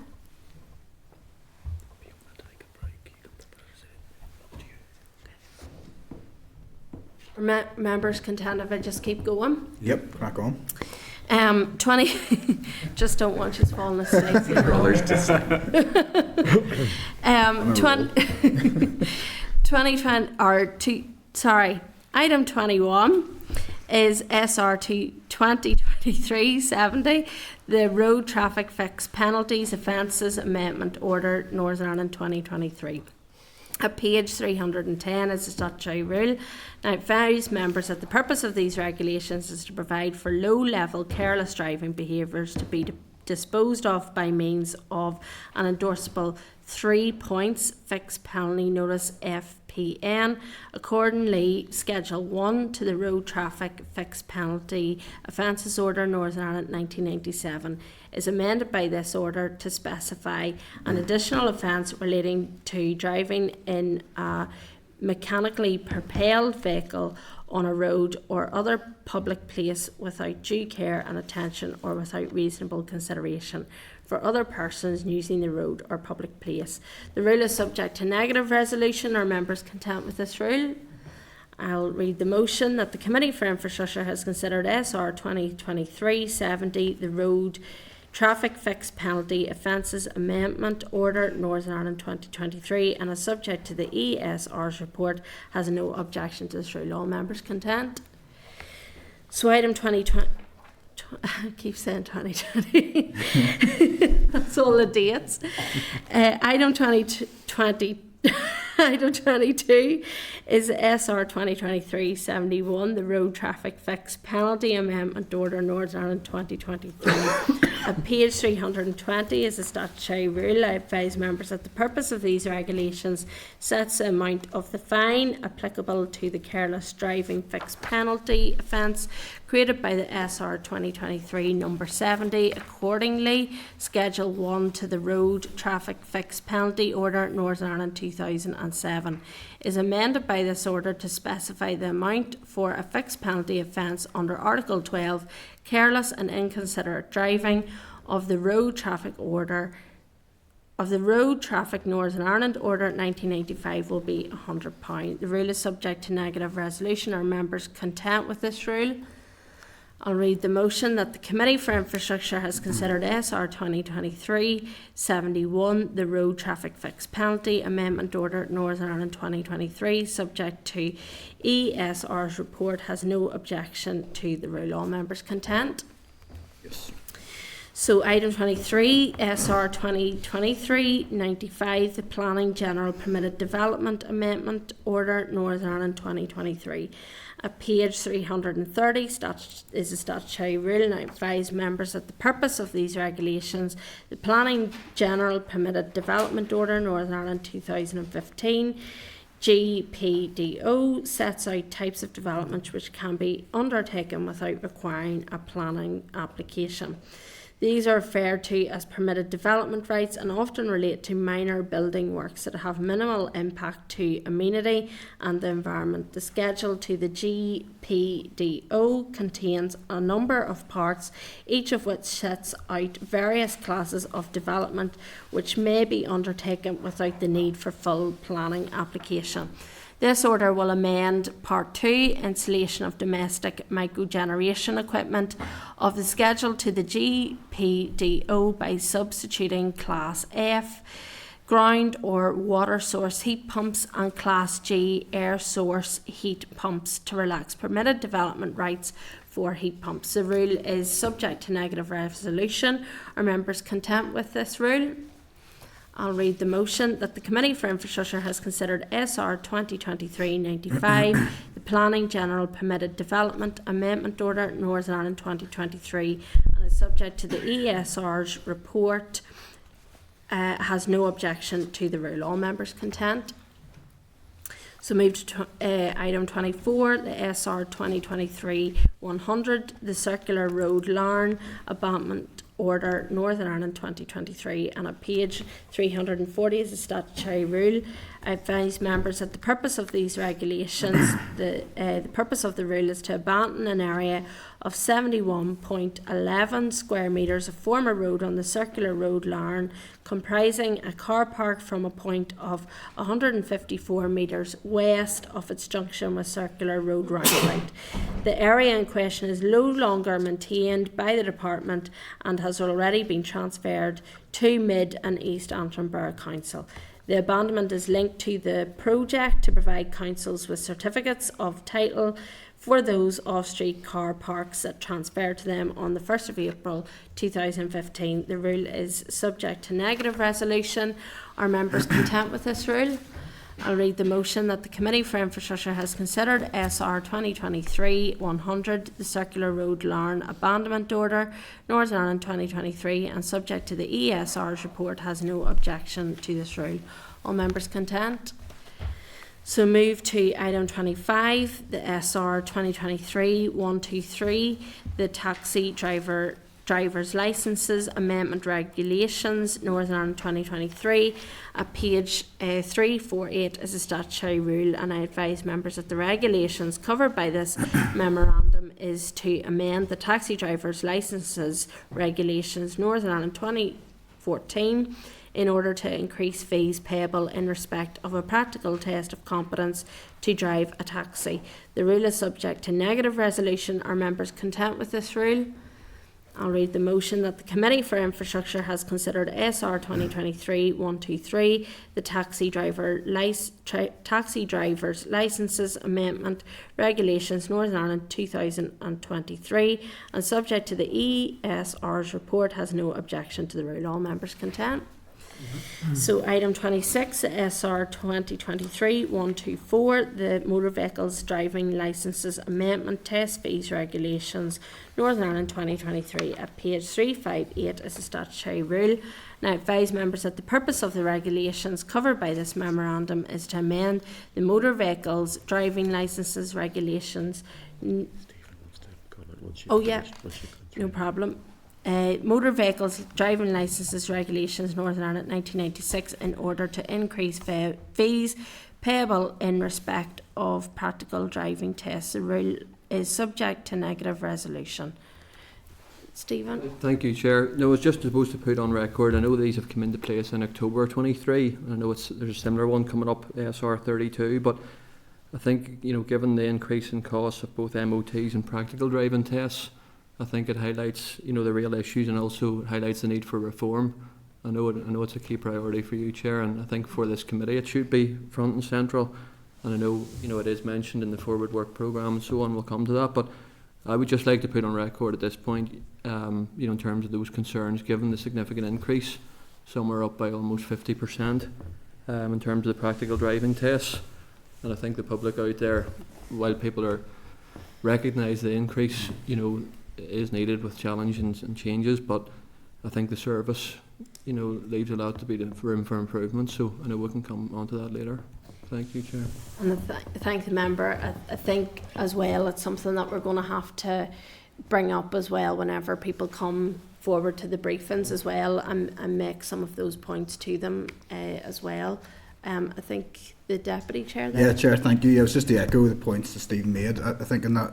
[SPEAKER 1] Are members content if I just keep going?
[SPEAKER 7] Yep, crack on.
[SPEAKER 1] 20 just don't want you falling asleep.
[SPEAKER 3] Brothers to say.
[SPEAKER 1] 2020 or two, sorry, item 21 is SR2 2023-70, the Road Traffic Fix Penalties Offences Amendment Order, Northern Ireland 2023. At page 310 is the statutory rule. Now, it varies members that the purpose of these regulations is to provide for low-level careless driving behaviours to be disposed of by means of an endorsable 3 points fixed penalty notice FPN. Accordingly, Schedule 1 to the Road Traffic Fixed Penalty Offences Order, Northern Ireland 1997, is amended by this order to specify an additional offence relating to driving in a mechanically propelled vehicle on a road or other public place without due care and attention or without reasonable consideration for other persons using the road or public place. The rule is subject to negative resolution. Are members content with this rule? I'll read the motion that the Committee for Infrastructure has considered SR 2023-70, the Road Traffic Fixed Penalty Offences Amendment Order, Northern Ireland 2023, and is subject to the ESR's report, has no objection to this rule. All members content? So item 2020, I keep saying 2020, that's all the dates. Item 2020. Item 22 is SR 2023-71, the Road Traffic Fixed Penalty Amendment Order, Northern Ireland 2023. At page 320 is a statutory rule. I advise members that the purpose of these regulations sets the amount of the fine applicable to the careless driving fixed penalty offence created by the SR 2023 number 70. Accordingly, Schedule 1 to the Road Traffic Fixed Penalty Order, Northern Ireland 2007, is amended by this order to specify the amount for a fixed penalty offence under Article 12, careless and inconsiderate driving of the Road Traffic Order of the Road Traffic Northern Ireland Order 1995 will be £100. The rule is subject to negative resolution. Are members content with this rule? I'll read the motion that the Committee for Infrastructure has considered SR 2023-71, the Road Traffic Fixed Penalty Amendment Order, Northern Ireland 2023, subject to ESR's report, has no objection to the rule. All members content?
[SPEAKER 7] Yes.
[SPEAKER 1] So item 23, SR 2023-95, the Planning General Permitted Development Amendment Order, Northern Ireland 2023. At page 330 is a statutory rule, and I advise members that the purpose of these regulations, the Planning General Permitted Development Order, Northern Ireland 2015, GPDO, sets out types of development which can be undertaken without requiring a planning application. These are referred to as permitted development rights and often relate to minor building works that have minimal impact to amenity and the environment. The schedule to the GPDO contains a number of parts, each of which sets out various classes of development which may be undertaken without the need for full planning application. This order will amend Part 2, installation of domestic microgeneration equipment, of the schedule to the GPDO by substituting Class F ground or water source heat pumps and Class G air source heat pumps to relax permitted development rights for heat pumps. The rule is subject to negative resolution. Are members content with this rule? I'll read the motion that the Committee for Infrastructure has considered SR 2023-95, the Planning General Permitted Development Amendment Order, Northern Ireland 2023, and is subject to the ESR's report, has no objection to the rule. All members content? So move to item 24, the SR 2023-100, the Circular Road Larne Abandonment Order, Northern Ireland 2023, and at page 340 is a statutory rule. I advise members that the purpose of these regulations, the purpose of the rule is to abandon an area of 71.11 square metres of former road on the Circular Road Larne, comprising a car park from a point of 154 metres west of its junction with Circular Road roundabout. The area in question is no longer maintained by the department and has already been transferred to Mid and East Antrim Borough Council. The abandonment is linked to the project to provide councils with certificates of title for those off-street car parks that transferred to them on the 1st of April 2015. The rule is subject to negative resolution. Are members content with this rule? I'll read the motion that the Committee for Infrastructure has considered SR 2023-100, the Circular Road Larne Abandonment Order, Northern Ireland 2023, and subject to the ESR's report, has no objection to this rule. All members content? So move to item 25, the SR 2023-123, the Taxi Driver's Licences Amendment Regulations, Northern Ireland 2023. At page 348 is a statutory rule, and I advise members that the regulations covered by this memorandum is to amend the Taxi Driver's Licences Regulations, Northern Ireland 2014, in order to increase fees payable in respect of a practical test of competence to drive a taxi. The rule is subject to negative resolution. Are members content with this rule? I'll read the motion that the Committee for Infrastructure has considered SR 2023-123, the Taxi Drivers Licences Amendment Regulations, Northern Ireland 2023, and subject to the ESR's report, has no objection to the rule. All members content? So item 26, the SR 2023-124, the Motor Vehicles Driving Licences Amendment Test Fees Regulations, Northern Ireland 2023, at page 358 is a statutory rule. Now, I advise members that the purpose of the regulations covered by this memorandum is to amend the Motor Vehicles Driving Licences Regulations.
[SPEAKER 3] Stephen wants to comment once you
[SPEAKER 1] Oh,
[SPEAKER 3] finish,
[SPEAKER 1] yeah.
[SPEAKER 3] once you go
[SPEAKER 1] No
[SPEAKER 3] through.
[SPEAKER 1] problem. Motor Vehicles Driving Licences Regulations, Northern Ireland 1996, in order to increase fees payable in respect of practical driving tests. The rule is subject to negative resolution. Stephen?
[SPEAKER 8] Thank you, Chair. No, it's just supposed to put on record. I know these have come into place in October 23. I know there's a similar one coming up, SR 32, but I think, given the increase in costs of both MOTs and practical driving tests, I think it highlights, the real issues, and also highlights the need for reform. I know it's a key priority for you, Chair, and I think for this committee it should be front and central. And I know, it is mentioned in the forward work programme and so on. We'll come to that, but I would just like to put on record at this point, in terms of those concerns, given the significant increase, some are up by almost 50%, in terms of the practical driving tests. And I think the public out there, while people are recognise the increase, is needed with challenges and changes, but I think the service, leaves a lot to be room for improvement. So I know we can come on to that later. Thank you, Chair.
[SPEAKER 1] And thank the member. I think as well it's something that we're going to have to bring up as well whenever people come forward to the briefings as well, and make some of those points to them as well. I think the Deputy Chair there.
[SPEAKER 7] Yeah, Chair, thank you. Yeah, it was just to echo the points that Stephen made. I think in that,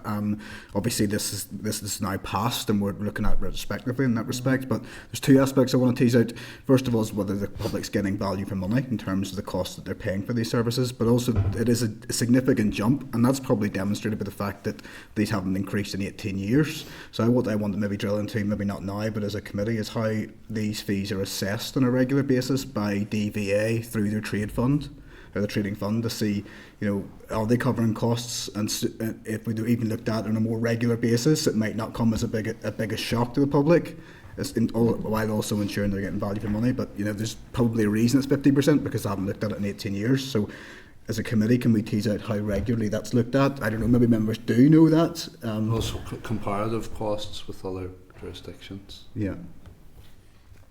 [SPEAKER 7] obviously this is now passed and we're looking at retrospectively in that respect, but there's two aspects I want to tease out. First of all is whether the public's getting value for money in terms of the cost that they're paying for these services, but also it is a significant jump, and that's probably demonstrated by the fact that these haven't increased in 18 years. So what I want to maybe drill into, maybe not now, but as a committee, is how these fees are assessed on a regular basis by DVA through their trade fund, or the trading fund, to see, are they covering costs, and if we do even looked at on a more regular basis, it might not come as a big shock to the public, while also ensuring they're getting value for money. But there's probably a reason it's 50% because I haven't looked at it in 18 years. So as a committee, can we tease out how regularly that's looked at? I don't know, maybe members do know that.
[SPEAKER 4] Also comparative costs with other jurisdictions.
[SPEAKER 7] Yeah.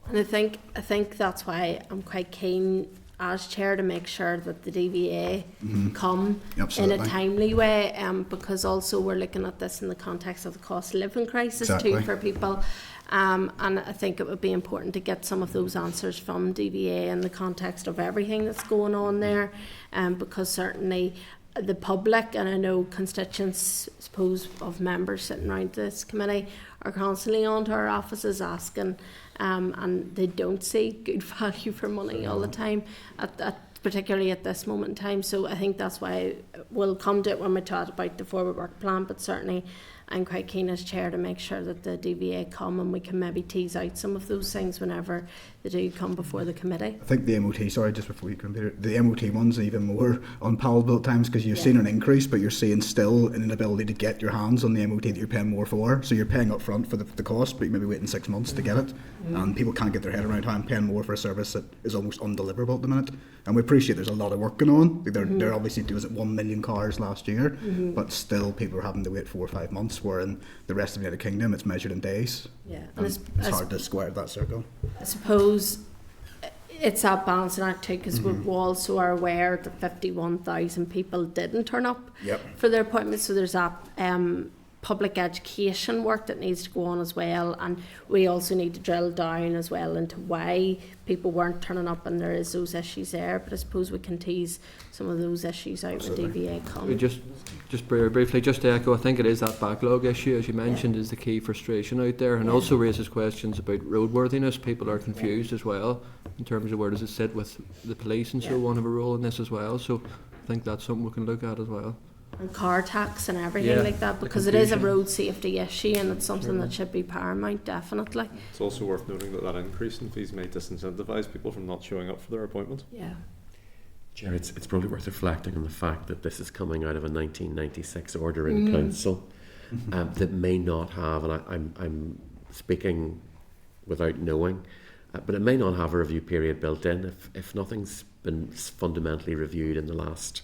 [SPEAKER 1] And I think that's why I'm quite keen as chair to make sure that the DVA come
[SPEAKER 7] Absolutely.
[SPEAKER 1] in a timely way, because also we're looking at this in the context of the cost of living crisis
[SPEAKER 7] Exactly.
[SPEAKER 1] too for people. And I think it would be important to get some of those answers from DVA in the context of everything that's going on there, because certainly the public, and I know constituents, I suppose, of members sitting around this committee are constantly on to our offices asking, and they don't see good value for money all the time, particularly at this moment in time. So I think that's why we'll come to it when we talk about the forward work plan, but certainly I'm quite keen as chair to make sure that the DVA come and we can maybe tease out some of those things whenever they do come before the committee.
[SPEAKER 7] I think the MOT, sorry, just before you come here, the MOT one's even more unpalatable at times because you've seen an increase, but you're seeing still an inability to get your hands on the MOT that you're paying more for. So you're paying up front for the cost, but you may be waiting 6 months to get it. And people can't get their head around how I'm paying more for a service that is almost undeliverable at the minute. And we appreciate there's a lot of work going on. They're obviously doing 1 million cars last year, but still people are having to wait 4 or 5 months, where in the rest of the United Kingdom it's measured in days.
[SPEAKER 1] Yeah,
[SPEAKER 7] And it's hard to square that circle.
[SPEAKER 1] I suppose it's that balancing act too, because we also are aware that 51,000 people didn't turn up for their appointments, so there's that public education work that needs to go on as well, and we also need to drill down as well into why people weren't turning up, and there is those issues there, but I suppose we can tease some of those issues out when DVA come.
[SPEAKER 8] Just very briefly, just to echo, I think it is that backlog issue, as you mentioned, is the key frustration out there, and also raises questions about roadworthiness. People are confused as well in terms of where does it sit with the police and so on have a role in this as well. So I think that's something we can look at as well.
[SPEAKER 1] And car tax and everything like that, because it is a road safety issue and it's something that should be paramount, definitely.
[SPEAKER 6] It's also worth noting that increase in fees may disincentivise people from not showing up for their appointment.
[SPEAKER 1] Yeah.
[SPEAKER 3] Chair, it's probably worth reflecting on the fact that this is coming out of a 1996 order in council that may not have, and I'm speaking without knowing, but it may not have a review period built in. If nothing's been fundamentally reviewed in the last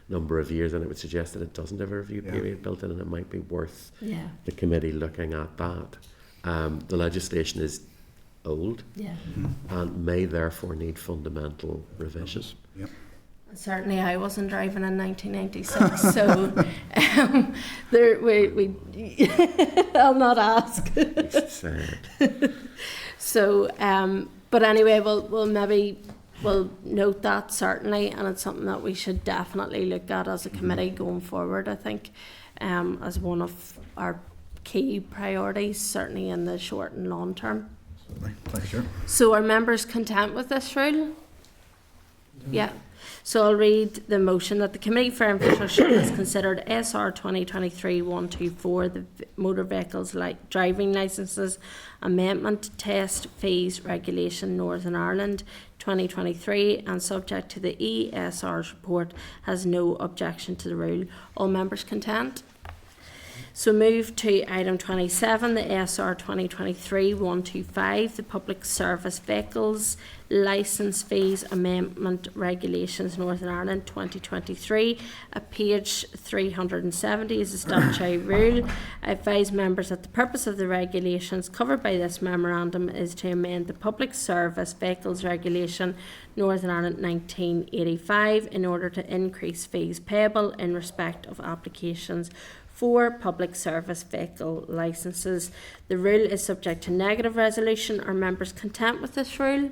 [SPEAKER 3] number of years, and it would suggest that it doesn't have a review period built in, and it might be worth the committee looking at that. The legislation is old and may therefore need fundamental revisions.
[SPEAKER 1] Certainly I wasn't driving in 1996, so I'll not ask. So, but anyway, we'll note that certainly, and it's something that we should definitely look at as a committee going forward, I think, as one of our key priorities, certainly in the short and long term.
[SPEAKER 7] Thank you.
[SPEAKER 1] So are members content with this rule? Yeah. So I'll read the motion that the Committee for Infrastructure has considered SR 2023-124, the Motor Vehicles Driving Licences Amendment Test Fees Regulation Northern Ireland 2023, and subject to the ESR's report, has no objection to the rule. All members content? So move to item 27, the SR 2023-125, the Public Service Vehicles Licence Fees Amendment Regulations Northern Ireland 2023. At page 370 is the statutory rule. I advise members that the purpose of the regulations covered by this memorandum is to amend the Public Service Vehicles Regulation Northern Ireland 1985 in order to increase fees payable in respect of applications for public service vehicle licences. The rule is subject to negative resolution. Are members content with this rule?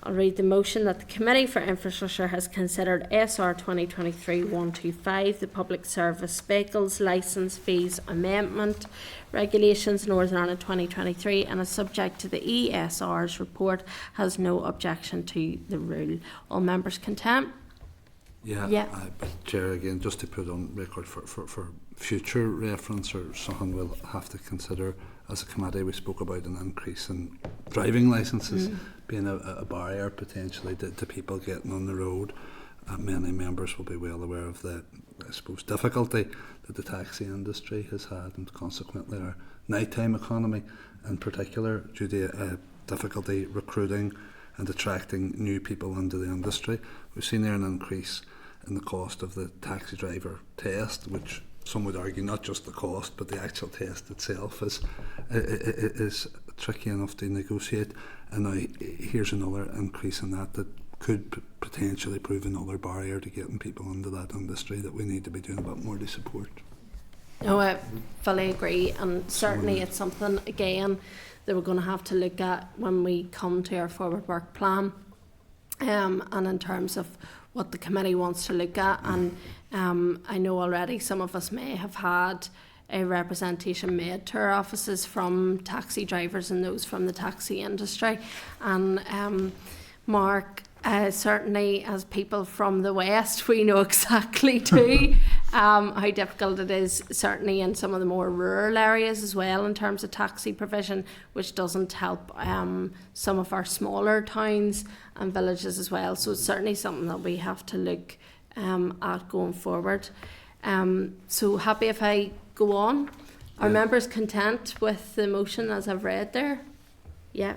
[SPEAKER 1] I'll read the motion that the Committee for Infrastructure has considered SR 2023-125, the Public Service Vehicles Licence Fees Amendment Regulations Northern Ireland 2023, and is subject to the ESR's report, has no objection to the rule. All members content?
[SPEAKER 4] Yeah. But Chair, again, just to put on record for future reference or something we'll have to consider as a committee, we spoke about an increase in driving licences being a barrier potentially to people getting on the road. Many members will be well aware of the, I suppose, difficulty that the taxi industry has had, and consequently our nighttime economy in particular, due to difficulty recruiting and attracting new people into the industry. We've seen there an increase in the cost of the taxi driver test, which some would argue not just the cost, but the actual test itself is tricky enough to negotiate. And now here's another increase in that could potentially prove another barrier to getting people into that industry that we need to be doing a bit more to support.
[SPEAKER 1] No, I fully agree, and certainly it's something, again, that we're going to have to look at when we come to our forward work plan, and in terms of what the committee wants to look at. And I know already some of us may have had a representation made to our offices from taxi drivers and those from the taxi industry. And Mark, certainly as people from the West, we know exactly too how difficult it is, certainly in some of the more rural areas as well, in terms of taxi provision, which doesn't help some of our smaller towns and villages as well. So it's certainly something that we have to look at going forward. So happy if I go on. Are members content with the motion as I've read there? Yeah.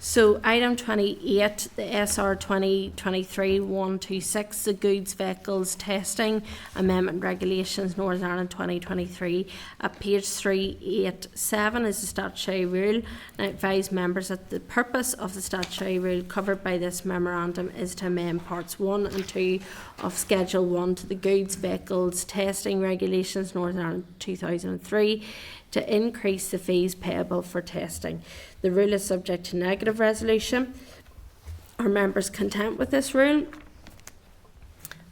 [SPEAKER 1] So item 28, the SR 2023-126, the Goods Vehicles Testing Amendment Regulations Northern Ireland 2023, at page 387 is the statutory rule. And I advise members that the purpose of the statutory rule covered by this memorandum is to amend parts 1 and 2 of Schedule 1 to the Goods Vehicles Testing Regulations Northern Ireland 2003 to increase the fees payable for testing. The rule is subject to negative resolution. Are members content with this rule?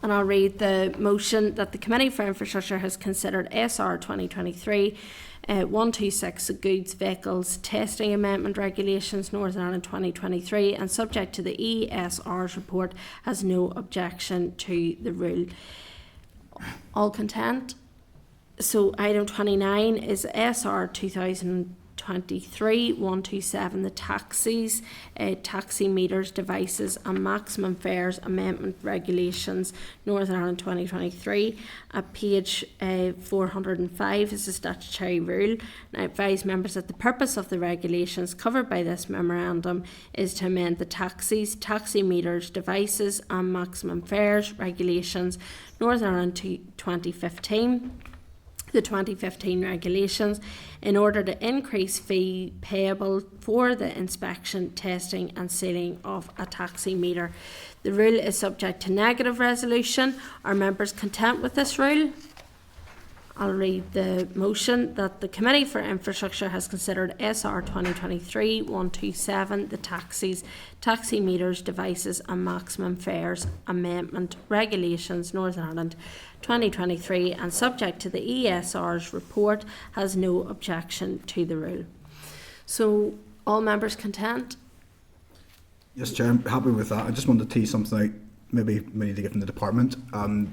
[SPEAKER 1] And I'll read the motion that the Committee for Infrastructure has considered SR 2023-126, the Goods Vehicles Testing Amendment Regulations Northern Ireland 2023, and subject to the ESR's report, has no objection to the rule. All content? So item 29 is SR 2023-127, the taxis, taxi meters, devices and maximum fares amendment regulations Northern Ireland 2023. At page 405 is the statutory rule. And I advise members that the purpose of the regulations covered by this memorandum is to amend the taxis, taxi meters, devices and maximum fares regulations Northern Ireland 2015. The 2015 regulations, in order to increase fee payable for the inspection, testing and sealing of a taxi meter. The rule is subject to negative resolution. Are members content with this rule? I'll read the motion that the Committee for Infrastructure has considered SR 2023-127, the taxis, taxi meters, devices and maximum fares amendment regulations Northern Ireland 2023, and subject to the ESR's report, has no objection to the rule. So all members content?
[SPEAKER 7] Yes, Chair, I'm happy with that. I just wanted to tease something out. Maybe we need to get from the department.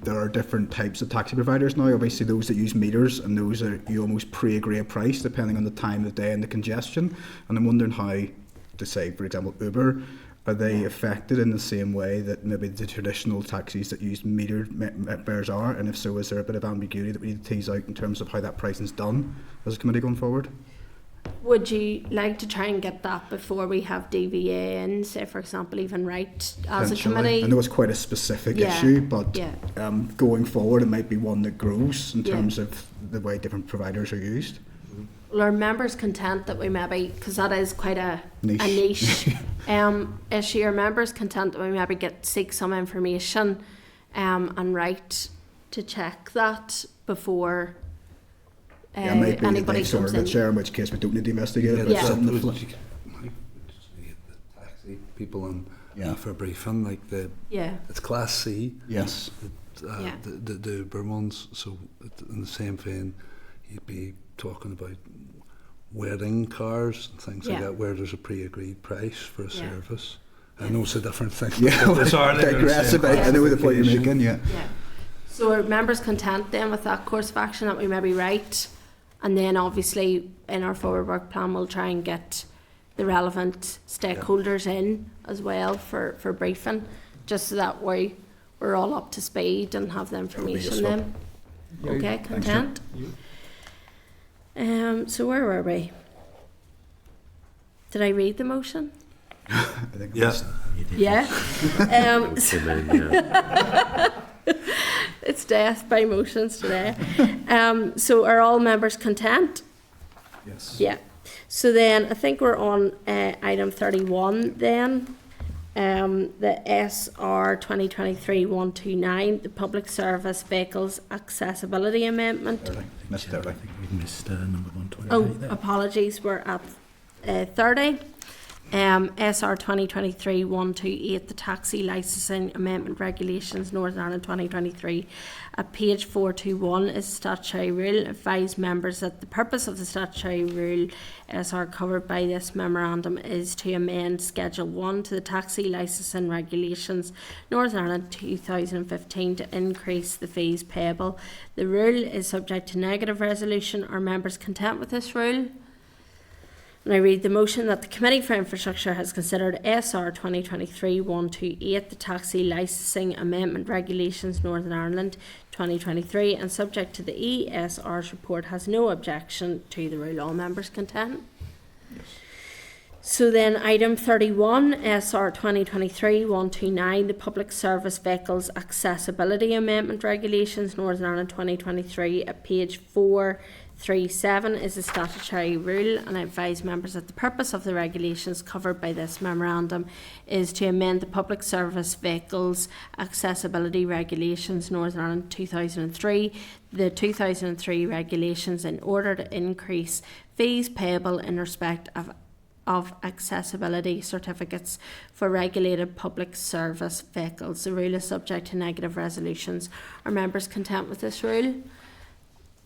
[SPEAKER 7] There are different types of taxi providers now. Obviously, those that use meters, and those are you almost pre-agree a price depending on the time of day and the congestion. And I'm wondering how, to say, for example, Uber, are they affected in the same way that maybe the traditional taxis that use metered fares are? And if so, is there a bit of ambiguity that we need to tease out in terms of how that pricing is done as a committee going forward?
[SPEAKER 1] Would you like to try and get that before we have DVA in, say for example even Wright as a committee?
[SPEAKER 7] I know it's quite a specific issue, but going forward it might be one that grows in terms of the way different providers are used.
[SPEAKER 1] Well, are members content that we maybe, because that is quite a niche issue, are members content that we maybe seek some information and Wright to check that before anybody comes in?
[SPEAKER 7] Chair, in which case we don't need to investigate it.
[SPEAKER 4] The taxi people
[SPEAKER 7] Yeah.
[SPEAKER 4] for briefing, like
[SPEAKER 1] Yeah,
[SPEAKER 4] it's Class C.
[SPEAKER 7] Yes.
[SPEAKER 1] Yeah.
[SPEAKER 4] The Uber ones. So in the same vein, you'd be talking about wedding cars and things like
[SPEAKER 1] Yeah.
[SPEAKER 4] that, where there's a pre-agreed price for a
[SPEAKER 1] Yeah.
[SPEAKER 4] service. I know it's a different thing.
[SPEAKER 7] Yeah,
[SPEAKER 4] but it's hardly the
[SPEAKER 7] digress
[SPEAKER 4] same
[SPEAKER 7] about. I know the point you're
[SPEAKER 4] classification.
[SPEAKER 7] making. Yeah.
[SPEAKER 1] yeah. So are members content then with that course of action that we maybe write? And then obviously in our forward work plan, we'll try and get the relevant stakeholders in as well for briefing, just so that we're all up to speed and have the information
[SPEAKER 7] useful.
[SPEAKER 1] then. Okay, content? So where were we? Did I read the motion?
[SPEAKER 7] I think
[SPEAKER 4] Yeah.
[SPEAKER 2] You did.
[SPEAKER 1] Yeah.
[SPEAKER 3] Came in, yeah.
[SPEAKER 1] It's death by motions today. So are all members content?
[SPEAKER 7] Yes.
[SPEAKER 1] Yeah. So then I think we're on item 31 then. The SR 2023-129, the Public Service Vehicles Accessibility Amendment.
[SPEAKER 7] Missed
[SPEAKER 2] I
[SPEAKER 7] it.
[SPEAKER 2] think we missed number 128
[SPEAKER 1] Oh,
[SPEAKER 2] there.
[SPEAKER 1] apologies, we're at 30. SR 2023-128, the Taxi Licensing Amendment Regulations, Northern Ireland 2023. At page 421 is statutory rule. Advise members that the purpose of the statutory rule SR covered by this memorandum is to amend Schedule 1 to the Taxi Licensing Regulations, Northern Ireland 2015, to increase the fees payable. The rule is subject to negative resolution. Are members content with this rule? And I read the motion that the Committee for Infrastructure has considered SR 2023-128, the Taxi Licensing Amendment Regulations, Northern Ireland 2023, and subject to the ESR's report, has no objection to the rule. All members content?
[SPEAKER 7] Yes.
[SPEAKER 1] So then item 31, SR 2023-129, the Public Service Vehicles Accessibility Amendment Regulations, Northern Ireland 2023, at page 437 is a statutory rule, and I advise members that the purpose of the regulations covered by this memorandum is to amend the Public Service Vehicles Accessibility Regulations, Northern Ireland 2003, the 2003 regulations, in order to increase fees payable in respect of accessibility certificates for regulated public service vehicles. The rule is subject to negative resolutions. Are members content with this rule?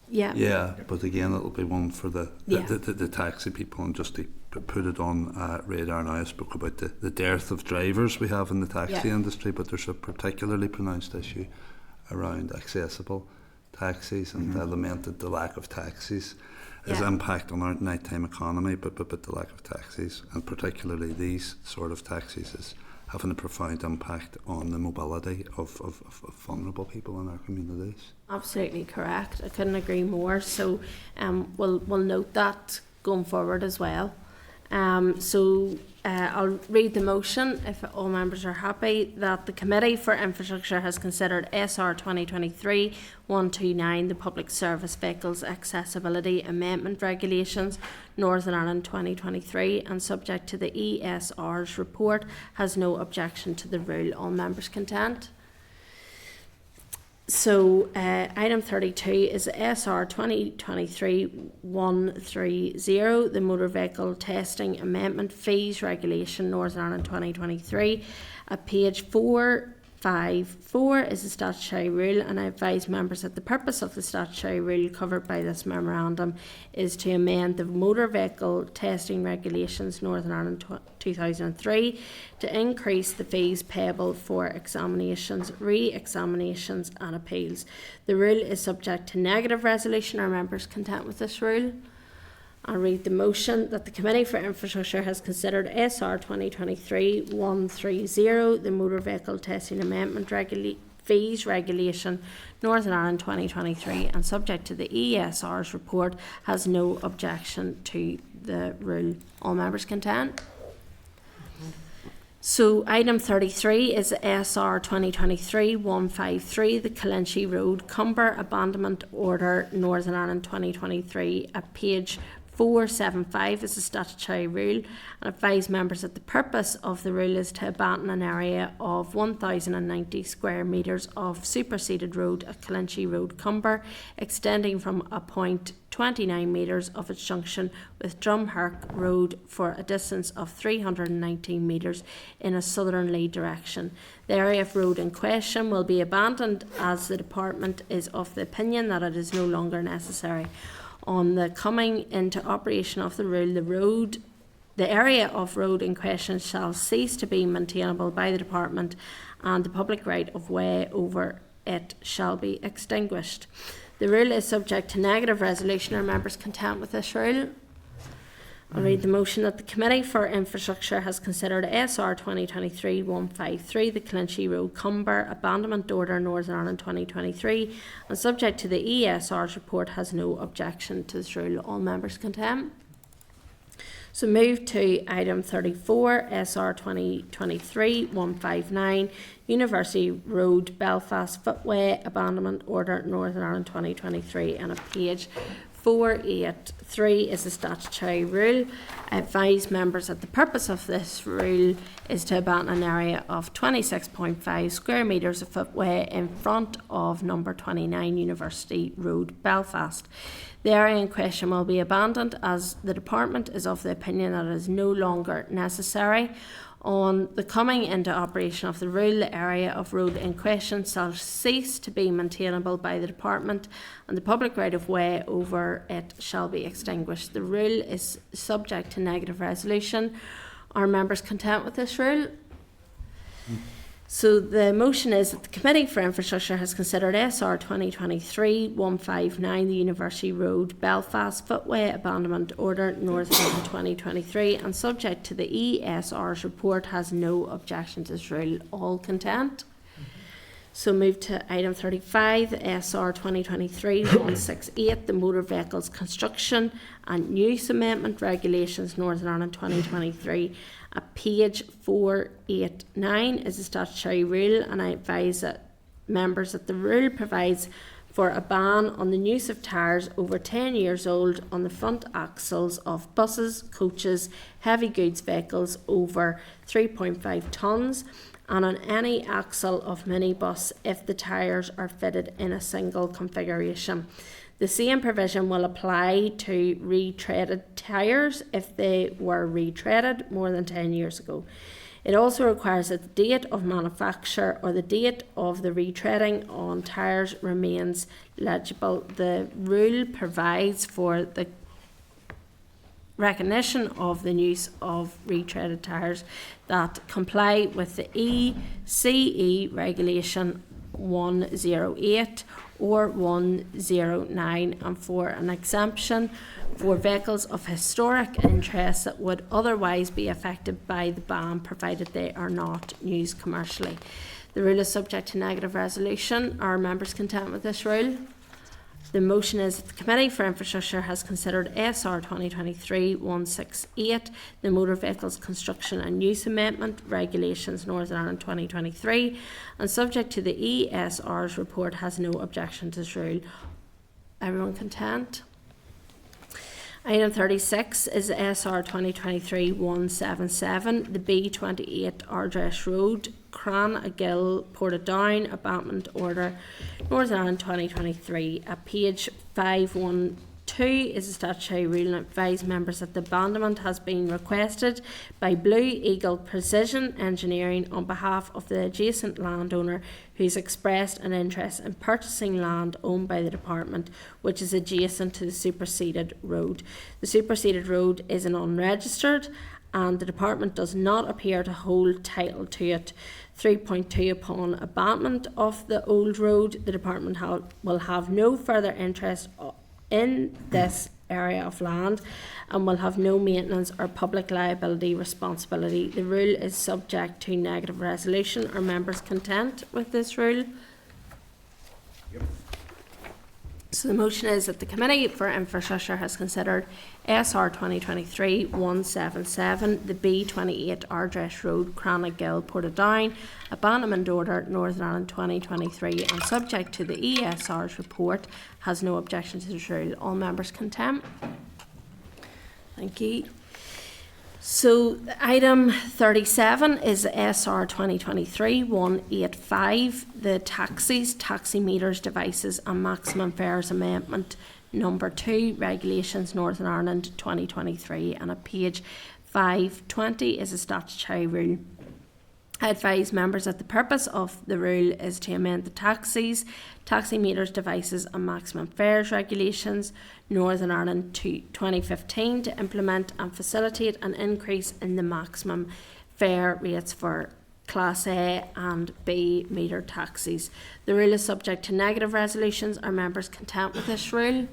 [SPEAKER 1] Yeah.
[SPEAKER 4] Yeah, but again, it'll be one for the
[SPEAKER 1] Yeah.
[SPEAKER 4] the taxi people, and just to put it on radar now. I spoke about the dearth of drivers we have in the taxi
[SPEAKER 1] Yeah.
[SPEAKER 4] industry, but there's a particularly pronounced issue around accessible taxis, and I lamented the lack of taxis. His
[SPEAKER 1] Yeah.
[SPEAKER 4] impact on our nighttime economy, but the lack of taxis, and particularly these sort of taxis, is having a profound impact on the mobility of vulnerable people in our communities.
[SPEAKER 1] Absolutely correct. I couldn't agree more. So we'll note that going forward as well. I'll read the motion, if all members are happy, that the Committee for Infrastructure has considered SR 2023-129, the Public Service Vehicles Accessibility Amendment Regulations, Northern Ireland 2023, and subject to the ESR's report, has no objection to the rule. All members content? So item 32 is SR 2023-130, the Motor Vehicle Testing Amendment Fees Regulation, Northern Ireland 2023. At page 454 is the statutory rule, and I advise members that the purpose of the statutory rule covered by this memorandum is to amend the Motor Vehicle Testing Regulations, Northern Ireland 2003, to increase the fees payable for examinations, re-examinations and appeals. The rule is subject to negative resolution. Are members content with this rule? I'll read the motion that the Committee for Infrastructure has considered SR 2023-130, the Motor Vehicle Testing Amendment Fees Regulation, Northern Ireland 2023, and subject to the ESR's report, has no objection to the rule. All members content? So item 33 is SR 2023-153, the Calenshi Road Cumber Abandonment Order, Northern Ireland 2023, at page 475 is the statutory rule, and advise members that the purpose of the rule is to abandon an area of 1,090 square metres of superseded road at Calinchi Road, Cumber, extending from a point 29 metres of its junction with Drumhark Road for a distance of 319 metres in a southerly direction. The area of road in question will be abandoned as the department is of the opinion that it is no longer necessary. On the coming into operation of the rule, the area of road in question shall cease to be maintainable by the department, and the public right of way over it shall be extinguished. The rule is subject to negative resolution. Are members content with this rule? I'll read the motion that the Committee for Infrastructure has considered SR 2023-153, the Calinchi Road, Cumber Abandonment Order, Northern Ireland 2023, and subject to the ESR's report has no objection to this rule. All members content? So move to item 34, SR 2023-159, University Road, Belfast Footway Abandonment Order, Northern Ireland 2023, and a page 483 is the statutory rule. I advise members that the purpose of this rule is to abandon an area of 26.5 square metres of footway in front of number 29 University Road, Belfast. The area in question will be abandoned as the department is of the opinion that it is no longer necessary. On the coming into operation of the rule, the area of road in question shall cease to be maintainable by the department, and the public right of way over it shall be extinguished. The rule is subject to negative resolution. Are members content with this rule? So the motion is that the Committee for Infrastructure has considered SR 2023-159, the University Road, Belfast Footway Abandonment Order, Northern Ireland 2023, and subject to the ESR's report has no objection to this rule. All content? So move to item 35, SR 2023-168, the Motor Vehicles Construction and Use Amendment Regulations, Northern Ireland 2023. At page 489 is the statutory rule, and I advise that members that the rule provides for a ban on the use of tyres over 10 years old on the front axles of buses, coaches, heavy goods vehicles over 3.5 tonnes, and on any axle of minibus if the tyres are fitted in a single configuration. The same provision will apply to retreaded tyres if they were retreaded more than 10 years ago. It also requires that the date of manufacture or the date of the retreading on tyres remains legible. The rule provides for the recognition of the use of retreaded tyres that comply with the ECE Regulation 108 or 109, and for an exemption for vehicles of historic interest that would otherwise be affected by the ban, provided they are not used commercially. The rule is subject to negative resolution. Are members content with this rule? The motion is that the Committee for Infrastructure has considered SR 2023-168, the Motor Vehicles Construction and Use Amendment Regulations, Northern Ireland 2023, and subject to the ESR's report has no objection to this rule. Everyone content? Item 36 is SR 2023-177, the B28 Ardress Road, Cranagil, Portadown Abandonment Order, Northern Ireland 2023. At page 512 is a statutory rule, and advise members that the abandonment has been requested by Blue Eagle Precision Engineering on behalf of the adjacent landowner who has expressed an interest in purchasing land owned by the department which is adjacent to the superseded road. The superseded road is an unregistered and the department does not appear to hold title to it. 3.2 Upon abandonment of the old road, the department will have no further interest in this area of land and will have no maintenance or public liability responsibility. The rule is subject to negative resolution. Are members content with this rule?
[SPEAKER 7] Yep.
[SPEAKER 1] So the motion is that the Committee for Infrastructure has considered SR 2023-177, the B28 Ardress Road, Cranagil, Portadown Abandonment Order, Northern Ireland 2023, and subject to the ESR's report has no objection to this rule. All members content? Thank you. So item 37 is SR 2023-185, the taxis, taxi meters, devices and maximum fares amendment number 2, regulations Northern Ireland 2023, and at page 520 is a statutory rule. I advise members that the purpose of the rule is to amend the taxis, taxi meters, devices and maximum fares regulations Northern Ireland 2015 to implement and facilitate an increase in the maximum fare rates for Class A and B meter taxis. The rule is subject to negative resolutions. Are members content with this rule?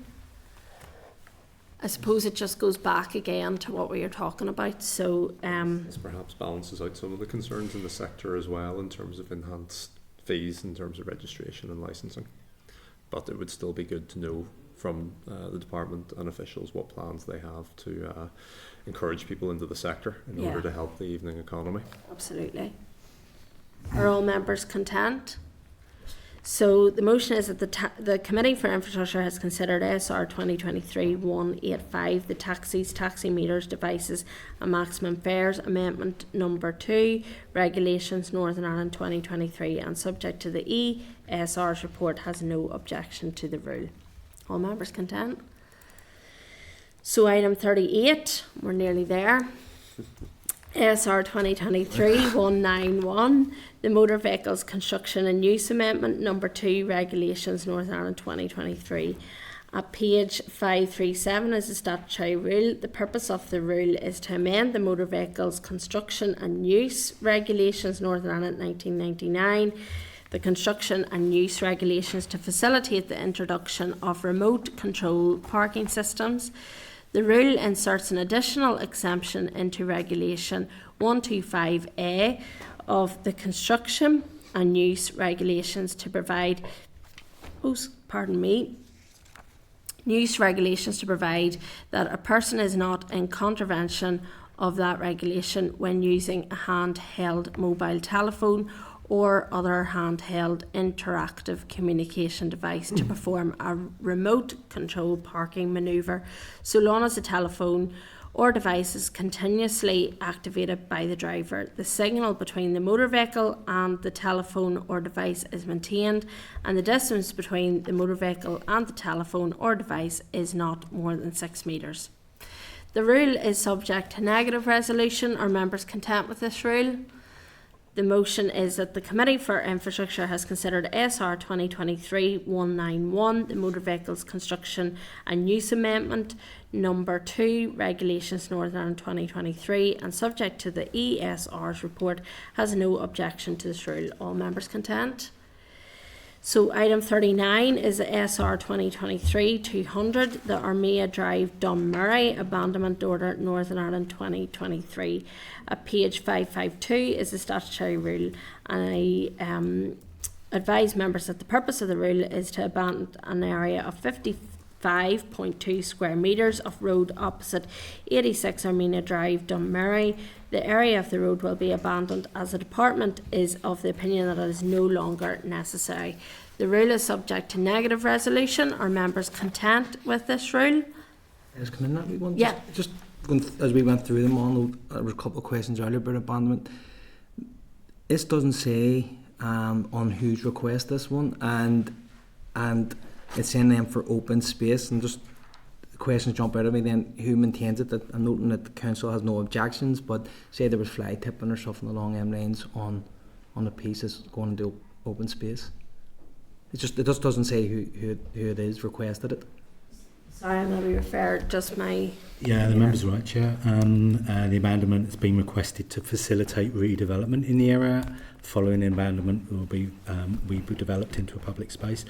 [SPEAKER 1] I suppose it just goes back again to what we were talking about. So,
[SPEAKER 6] This perhaps balances out some of the concerns in the sector as well in terms of enhanced fees in terms of registration and licensing. But it would still be good to know from the department and officials what plans they have to encourage people into the sector in order to help the evening economy.
[SPEAKER 1] Absolutely. Are all members content? So the motion is that the Committee for Infrastructure has considered SR 2023-185, the taxis, taxi meters, devices and maximum fares amendment number 2, regulations Northern Ireland 2023, and subject to the ESR's report has no objection to the rule. All members content? So item 38, we're nearly there. SR 2023-191, the Motor Vehicles Construction and Use Amendment number 2, regulations Northern Ireland 2023. At page 537 is a statutory rule. The purpose of the rule is to amend the Motor Vehicles Construction and Use regulations Northern Ireland 1999, the construction and use regulations to facilitate the introduction of remote control parking systems. The rule inserts an additional exemption into Regulation 125A of the Construction and Use Regulations to provide, use regulations to provide that a person is not in contravention of that regulation when using a handheld mobile telephone or other handheld interactive communication device to perform a remote control parking manoeuvre, so long as the telephone or device is continuously activated by the driver. The signal between the motor vehicle and the telephone or device is maintained, and the distance between the motor vehicle and the telephone or device is not more than 6 metres. The rule is subject to negative resolution. Are members content with this rule? The motion is that the Committee for Infrastructure has considered SR 2023-191, the Motor Vehicles Construction and Use Amendment number 2, regulations Northern Ireland 2023, and subject to the ESR's report has no objection to this rule. All members content? So item 39 is the SR 2023-200, the Armia Drive Dunmurray Abandonment Order Northern Ireland 2023. At page 552 is the statutory rule, and I advise members that the purpose of the rule is to abandon an area of 55.2 square metres of road opposite 86 Armenia Drive Dunmurray. The area of the road will be abandoned as the department is of the opinion that it is no longer necessary. The rule is subject to negative resolution. Are members content with this rule?
[SPEAKER 9] Yes, come in that wee one.
[SPEAKER 1] Yeah.
[SPEAKER 9] Just as we went through them all, there were a couple of questions earlier about abandonment. This doesn't say on whose request this one, and it's saying then for open space, and just the questions jump out at me then, who maintains it? That I'm noting that the council has no objections, but say there was fly tipping or something along them lines on a piece that's going into open space. It just doesn't say who it is requested it.
[SPEAKER 1] Sorry, I'm going to refer just my...
[SPEAKER 2] Yeah, the member's right, Chair. The abandonment has been requested to facilitate redevelopment in the area. Following the abandonment will be redeveloped into a public space.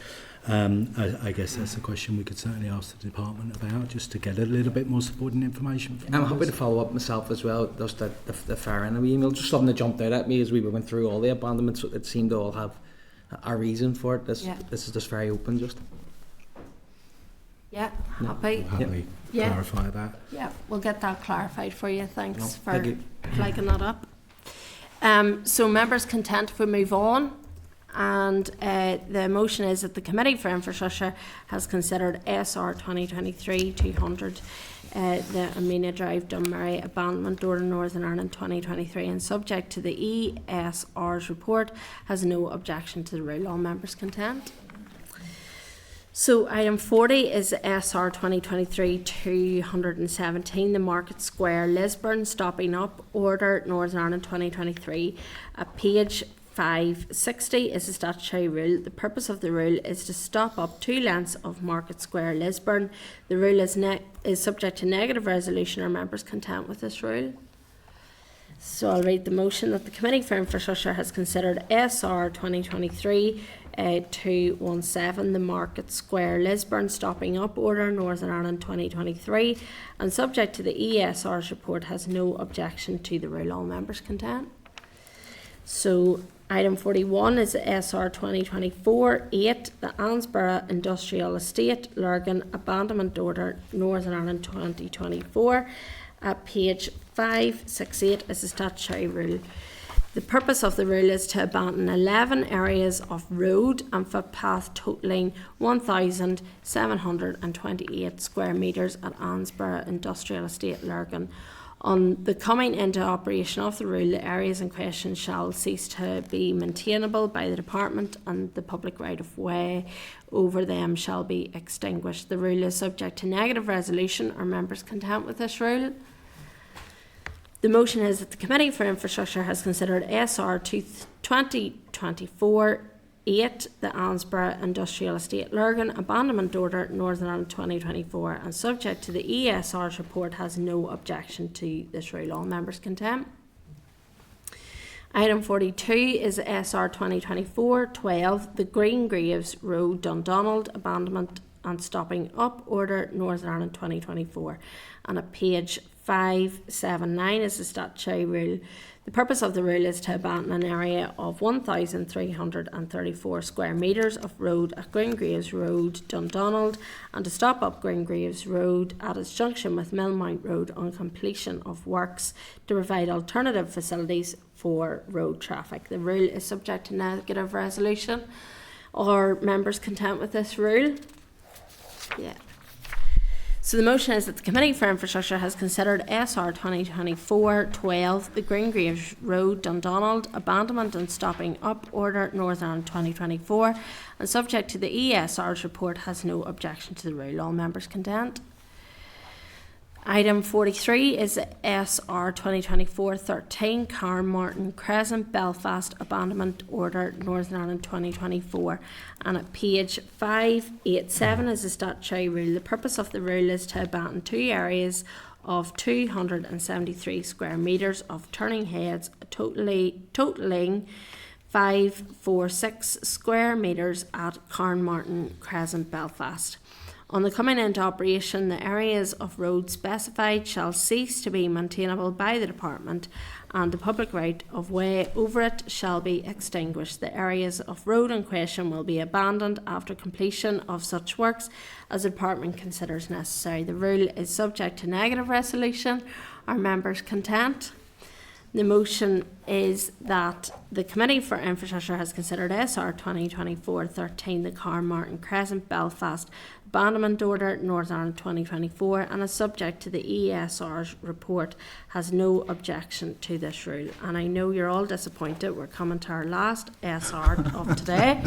[SPEAKER 2] I guess that's a question we could certainly ask the department about, just to get a little bit more supporting information.
[SPEAKER 9] I'm happy to follow up myself as well, just the far end of the email, just something that jumped out at me as we went through all the abandonments. It seemed to all have a reason for it. This is just very open, just.
[SPEAKER 1] Yeah, happy.
[SPEAKER 2] We'll happily clarify that.
[SPEAKER 1] Yeah, we'll get that clarified for you. Thanks for
[SPEAKER 9] thank you.
[SPEAKER 1] flagging that up. So members content if we move on, and the motion is that the Committee for Infrastructure has considered SR 2023-200, the Amina Drive Dunmurray Abandonment Order Northern Ireland 2023, and subject to the ESR's report, has no objection to the rule. All members content? So item 40 is SR 2023-217, the Market Square Lisburn Stopping Up Order Northern Ireland 2023. At page 560 is the statutory rule. The purpose of the rule is to stop up 2 lengths of Market Square Lisburn. The rule is subject to negative resolution. Are members content with this rule? So I'll read the motion that the Committee for Infrastructure has considered SR 2023-217, the Market Square Lisburn Stopping Up Order Northern Ireland 2023, and subject to the ESR's report, has no objection to the rule. All members content? So item 41 is the SR 2024-8, the Ansborough Industrial Estate Lurgan Abandonment Order Northern Ireland 2024. At page 568 is the statutory rule. The purpose of the rule is to abandon 11 areas of road and footpath totalling 1,728 square metres at Ansborough Industrial Estate Lurgan. On the coming into operation of the rule, the areas in question shall cease to be maintainable by the Department, and the public right of way over them shall be extinguished. The rule is subject to negative resolution. Are members content with this rule? The motion is that the Committee for Infrastructure has considered SR 2024-8, the Ansborough Industrial Estate Lurgan Abandonment Order Northern Ireland 2024, and subject to the ESR's report, has no objection to this rule. All members content? Item 42 is SR 2024-12, the Greengraves Road Dundonald Abandonment and Stopping Up Order Northern Ireland 2024, and at page 579 is the statutory rule. The purpose of the rule is to abandon an area of 1,334 square metres of road at Greengraves Road, Dundonald, and to stop up Greengraves Road at its junction with Millmount Road on completion of works to provide alternative facilities for road traffic. The rule is subject to negative resolution. Are members content with this rule? Yeah. So the motion is that the Committee for Infrastructure has considered SR 2024-12, the Greengraves Road Dundonald Abandonment and Stopping Up Order Northern Ireland 2024, and subject to the ESR's report, has no objection to the rule. All members content? Item 43 is SR 2024-13, Carmarthen Crescent Belfast Abandonment Order Northern Ireland 2024, and at page 587 is the statutory rule. The purpose of the rule is to abandon 2 areas of 273 square metres of turning heads, totalling 546 square metres at Carmarthen Crescent Belfast. On the coming into operation, the areas of road specified shall cease to be maintainable by the Department, and the public right of way over it shall be extinguished. The areas of road in question will be abandoned after completion of such works as the Department considers necessary. The rule is subject to negative resolution. Are members content? The motion is that the Committee for Infrastructure has considered SR 2024-13, the Carmarthen Crescent Belfast Abandonment Order Northern Ireland 2024, and is subject to the ESR's report, has no objection to this rule. And I know you're all disappointed. We're coming to our last SR of today.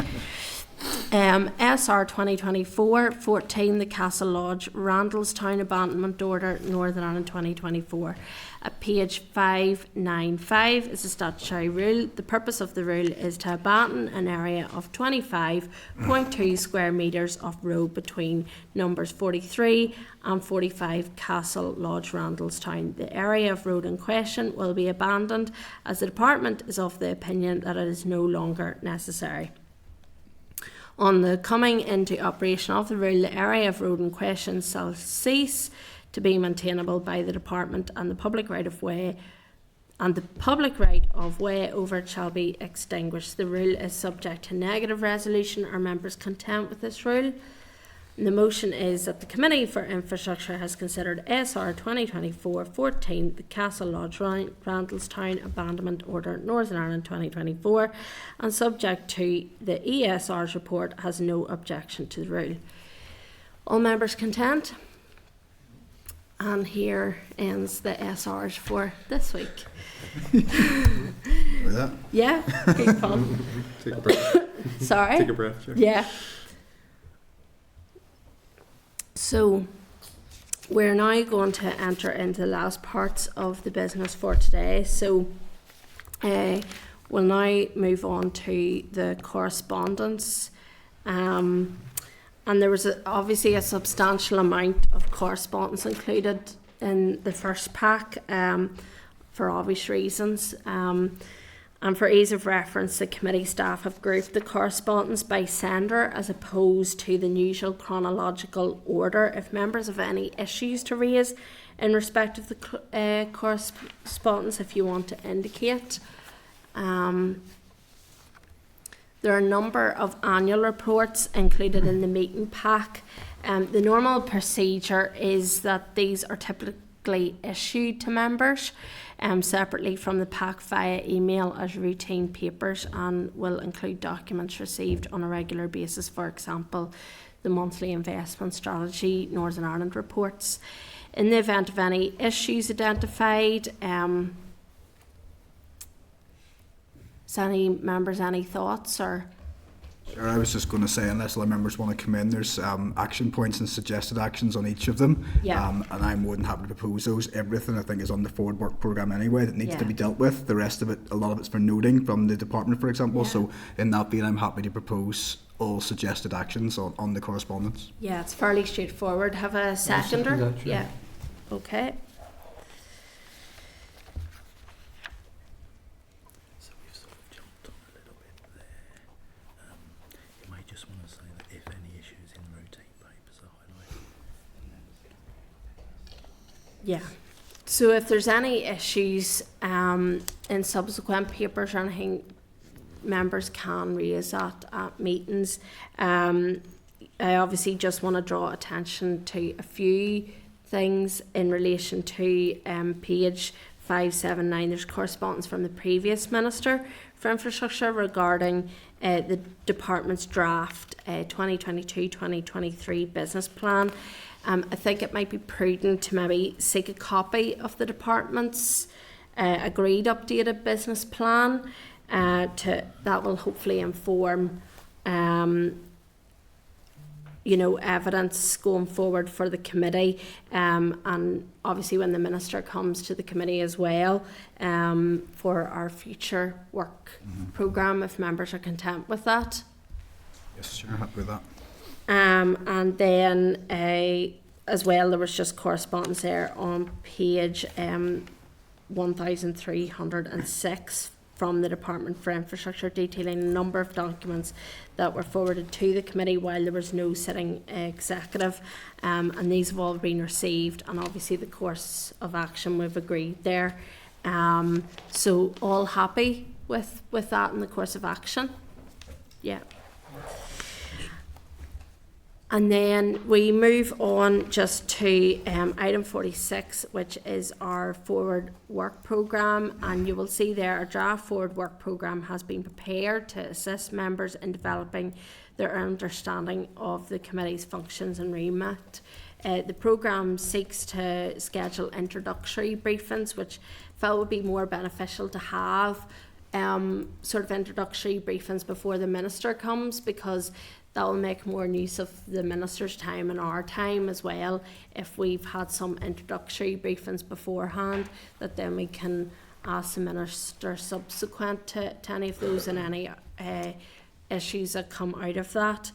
[SPEAKER 1] SR 2024-14, the Castle Lodge Randallstown Abandonment Order Northern Ireland 2024. At page 595 is the statutory rule. The purpose of the rule is to abandon an area of 25.2 square metres of road between numbers 43 and 45 Castle Lodge Randallstown. The area of road in question will be abandoned as the Department is of the opinion that it is no longer necessary. On the coming into operation of the rule, the area of road in question shall cease to be maintainable by the Department, and the public right of way over it shall be extinguished. The rule is subject to negative resolution. Are members content with this rule? And the motion is that the Committee for Infrastructure has considered SR 2024-14, the Castle Lodge Randallstown Abandonment Order Northern Ireland 2024, and subject to the ESR's report, has no objection to the rule. All members content? The motion is that the Committee for Infrastructure has considered SR 2024-14, the Castle Lodge Randallstown Abandonment Order Northern Ireland 2024, and subject to the ESR's report, has no objection to the rule. All members content? The motion is that the Committee for Infrastructure has considered SR 2024-14, the Castle Lodge Randallstown Abandonment Order Northern Ireland 2024, and subject to the ESR's report, has no objection to the rule. All members content? And here ends the SRs for this week.
[SPEAKER 7] With that.
[SPEAKER 1] Yeah, good fun.
[SPEAKER 6] Take a breath.
[SPEAKER 1] Sorry?
[SPEAKER 6] Take a breath, Chair.
[SPEAKER 1] Yeah. So we're now going to enter into the last parts of the business for today. So we'll now move on to the correspondence. And there was obviously a substantial amount of correspondence included in the first pack for obvious reasons. And for ease of reference, the committee staff have grouped the correspondence by sender as opposed to the usual chronological order. If members have any issues to raise in respect of the correspondence, if you want to indicate. There are a number of annual reports included in the meeting pack. The normal procedure is that these are typically issued to members separately from the pack via email as routine papers, and will include documents received on a regular basis, for example the monthly investment strategy Northern Ireland reports. In the event of any issues identified, has any members any thoughts or?
[SPEAKER 7] Sure, I was just going to say, unless other members want to come in, there's action points and suggested actions on each of them.
[SPEAKER 1] Yeah.
[SPEAKER 7] And I'm more than happy to propose those. Everything I think is on the forward work programme anyway that needs to be dealt with. The rest of it, a lot of it's for noting from the department, for example.
[SPEAKER 1] Yeah.
[SPEAKER 7] So in that vein, I'm happy to propose all suggested actions on the correspondence.
[SPEAKER 1] Yeah, it's fairly straightforward. Have a seconder?
[SPEAKER 8] that, sure.
[SPEAKER 1] Yeah. Okay.
[SPEAKER 2] So we've sort of jumped on a little bit there. You might just want to say that if any issues in routine papers are highlighted.
[SPEAKER 1] Yeah. So if there's any issues in subsequent papers or anything, members can raise that at meetings. I obviously just want to draw attention to a few things in relation to page 579. There's correspondence from the previous Minister for Infrastructure regarding the department's draft 2022-2023 business plan. I think it might be prudent to maybe seek a copy of the department's agreed updated business plan. That will hopefully inform evidence going forward for the committee, and obviously when the Minister comes to the committee as well, for our future work programme, if members are content with that.
[SPEAKER 7] Yes, sure, happy with that.
[SPEAKER 1] And then as well, there was just correspondence there on page 1306 from the Department for Infrastructure, detailing a number of documents that were forwarded to the committee while there was no sitting executive, and these have all been received, and obviously the course of action we've agreed there. So all happy with that in the course of action? Yeah. And then we move on just to item 46, which is our forward work programme. And you will see there a draft forward work programme has been prepared to assist members in developing their understanding of the committee's functions and remit. The programme seeks to schedule introductory briefings, which I felt would be more beneficial to have sort of introductory briefings before the Minister comes, because that will make more use of the Minister's time and our time as well. If we've had some introductory briefings beforehand, that then we can ask the Minister subsequent to any of those and any issues that come out of that.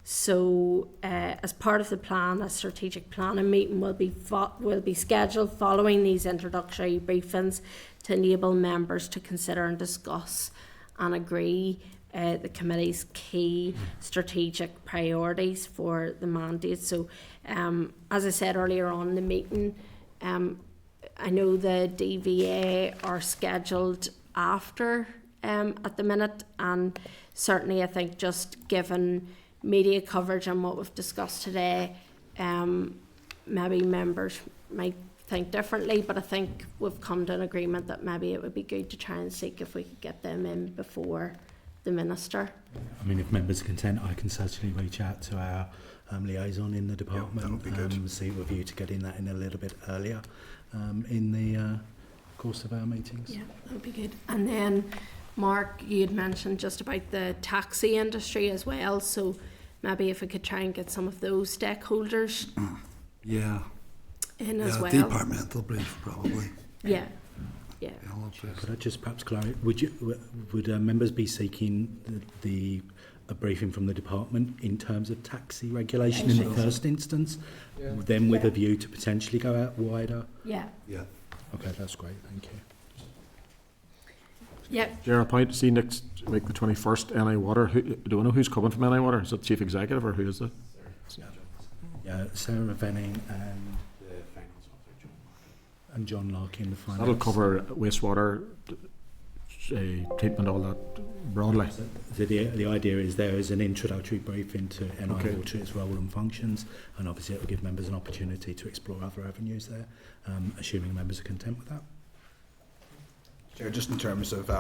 [SPEAKER 1] So as part of the plan, a strategic planning meeting will be scheduled following these introductory briefings to enable members to consider and discuss and agree the committee's key strategic priorities for the mandate. So as I said earlier on in the meeting, I know the DVA are scheduled after at the minute, and certainly I think just given media coverage and what we've discussed today, maybe members might think differently, but I think we've come to an agreement that maybe it would be good to try and seek if we could get them in before the minister.
[SPEAKER 2] I mean, if members are content, I can certainly reach out to our liaison in the department.
[SPEAKER 7] that'll be good.
[SPEAKER 2] See with you to getting that in a little bit earlier in the course of our meetings.
[SPEAKER 1] Yeah, that would be good. And then, Mark, you had mentioned just about the taxi industry as well, so maybe if we could try and get some of those stakeholders
[SPEAKER 4] Yeah.
[SPEAKER 1] in as well.
[SPEAKER 4] Departmental brief probably.
[SPEAKER 1] Yeah, yeah.
[SPEAKER 4] Yeah, I'll just-
[SPEAKER 2] Could I just perhaps clarify? Would members be seeking a briefing from the department in terms of taxi regulation in the first instance, then with a view to potentially go out wider?
[SPEAKER 1] Yeah,
[SPEAKER 4] Yeah.
[SPEAKER 2] Okay, that's great. Thank you.
[SPEAKER 1] yeah.
[SPEAKER 5] Chair, appoint, see next week the 21st, NI Water. Do we know who's coming from NI Water? Is it Chief Executive or who is it?
[SPEAKER 2] Yeah, Sarah Venning and John Larkin, the finance.
[SPEAKER 5] That'll cover wastewater, treatment, all that broadly.
[SPEAKER 2] The idea is there is an introductory brief into NI
[SPEAKER 5] Okay.
[SPEAKER 2] Water, its role and functions, and obviously it will give members an opportunity to explore other avenues there, assuming members are content with that.
[SPEAKER 7] Chair, just in terms of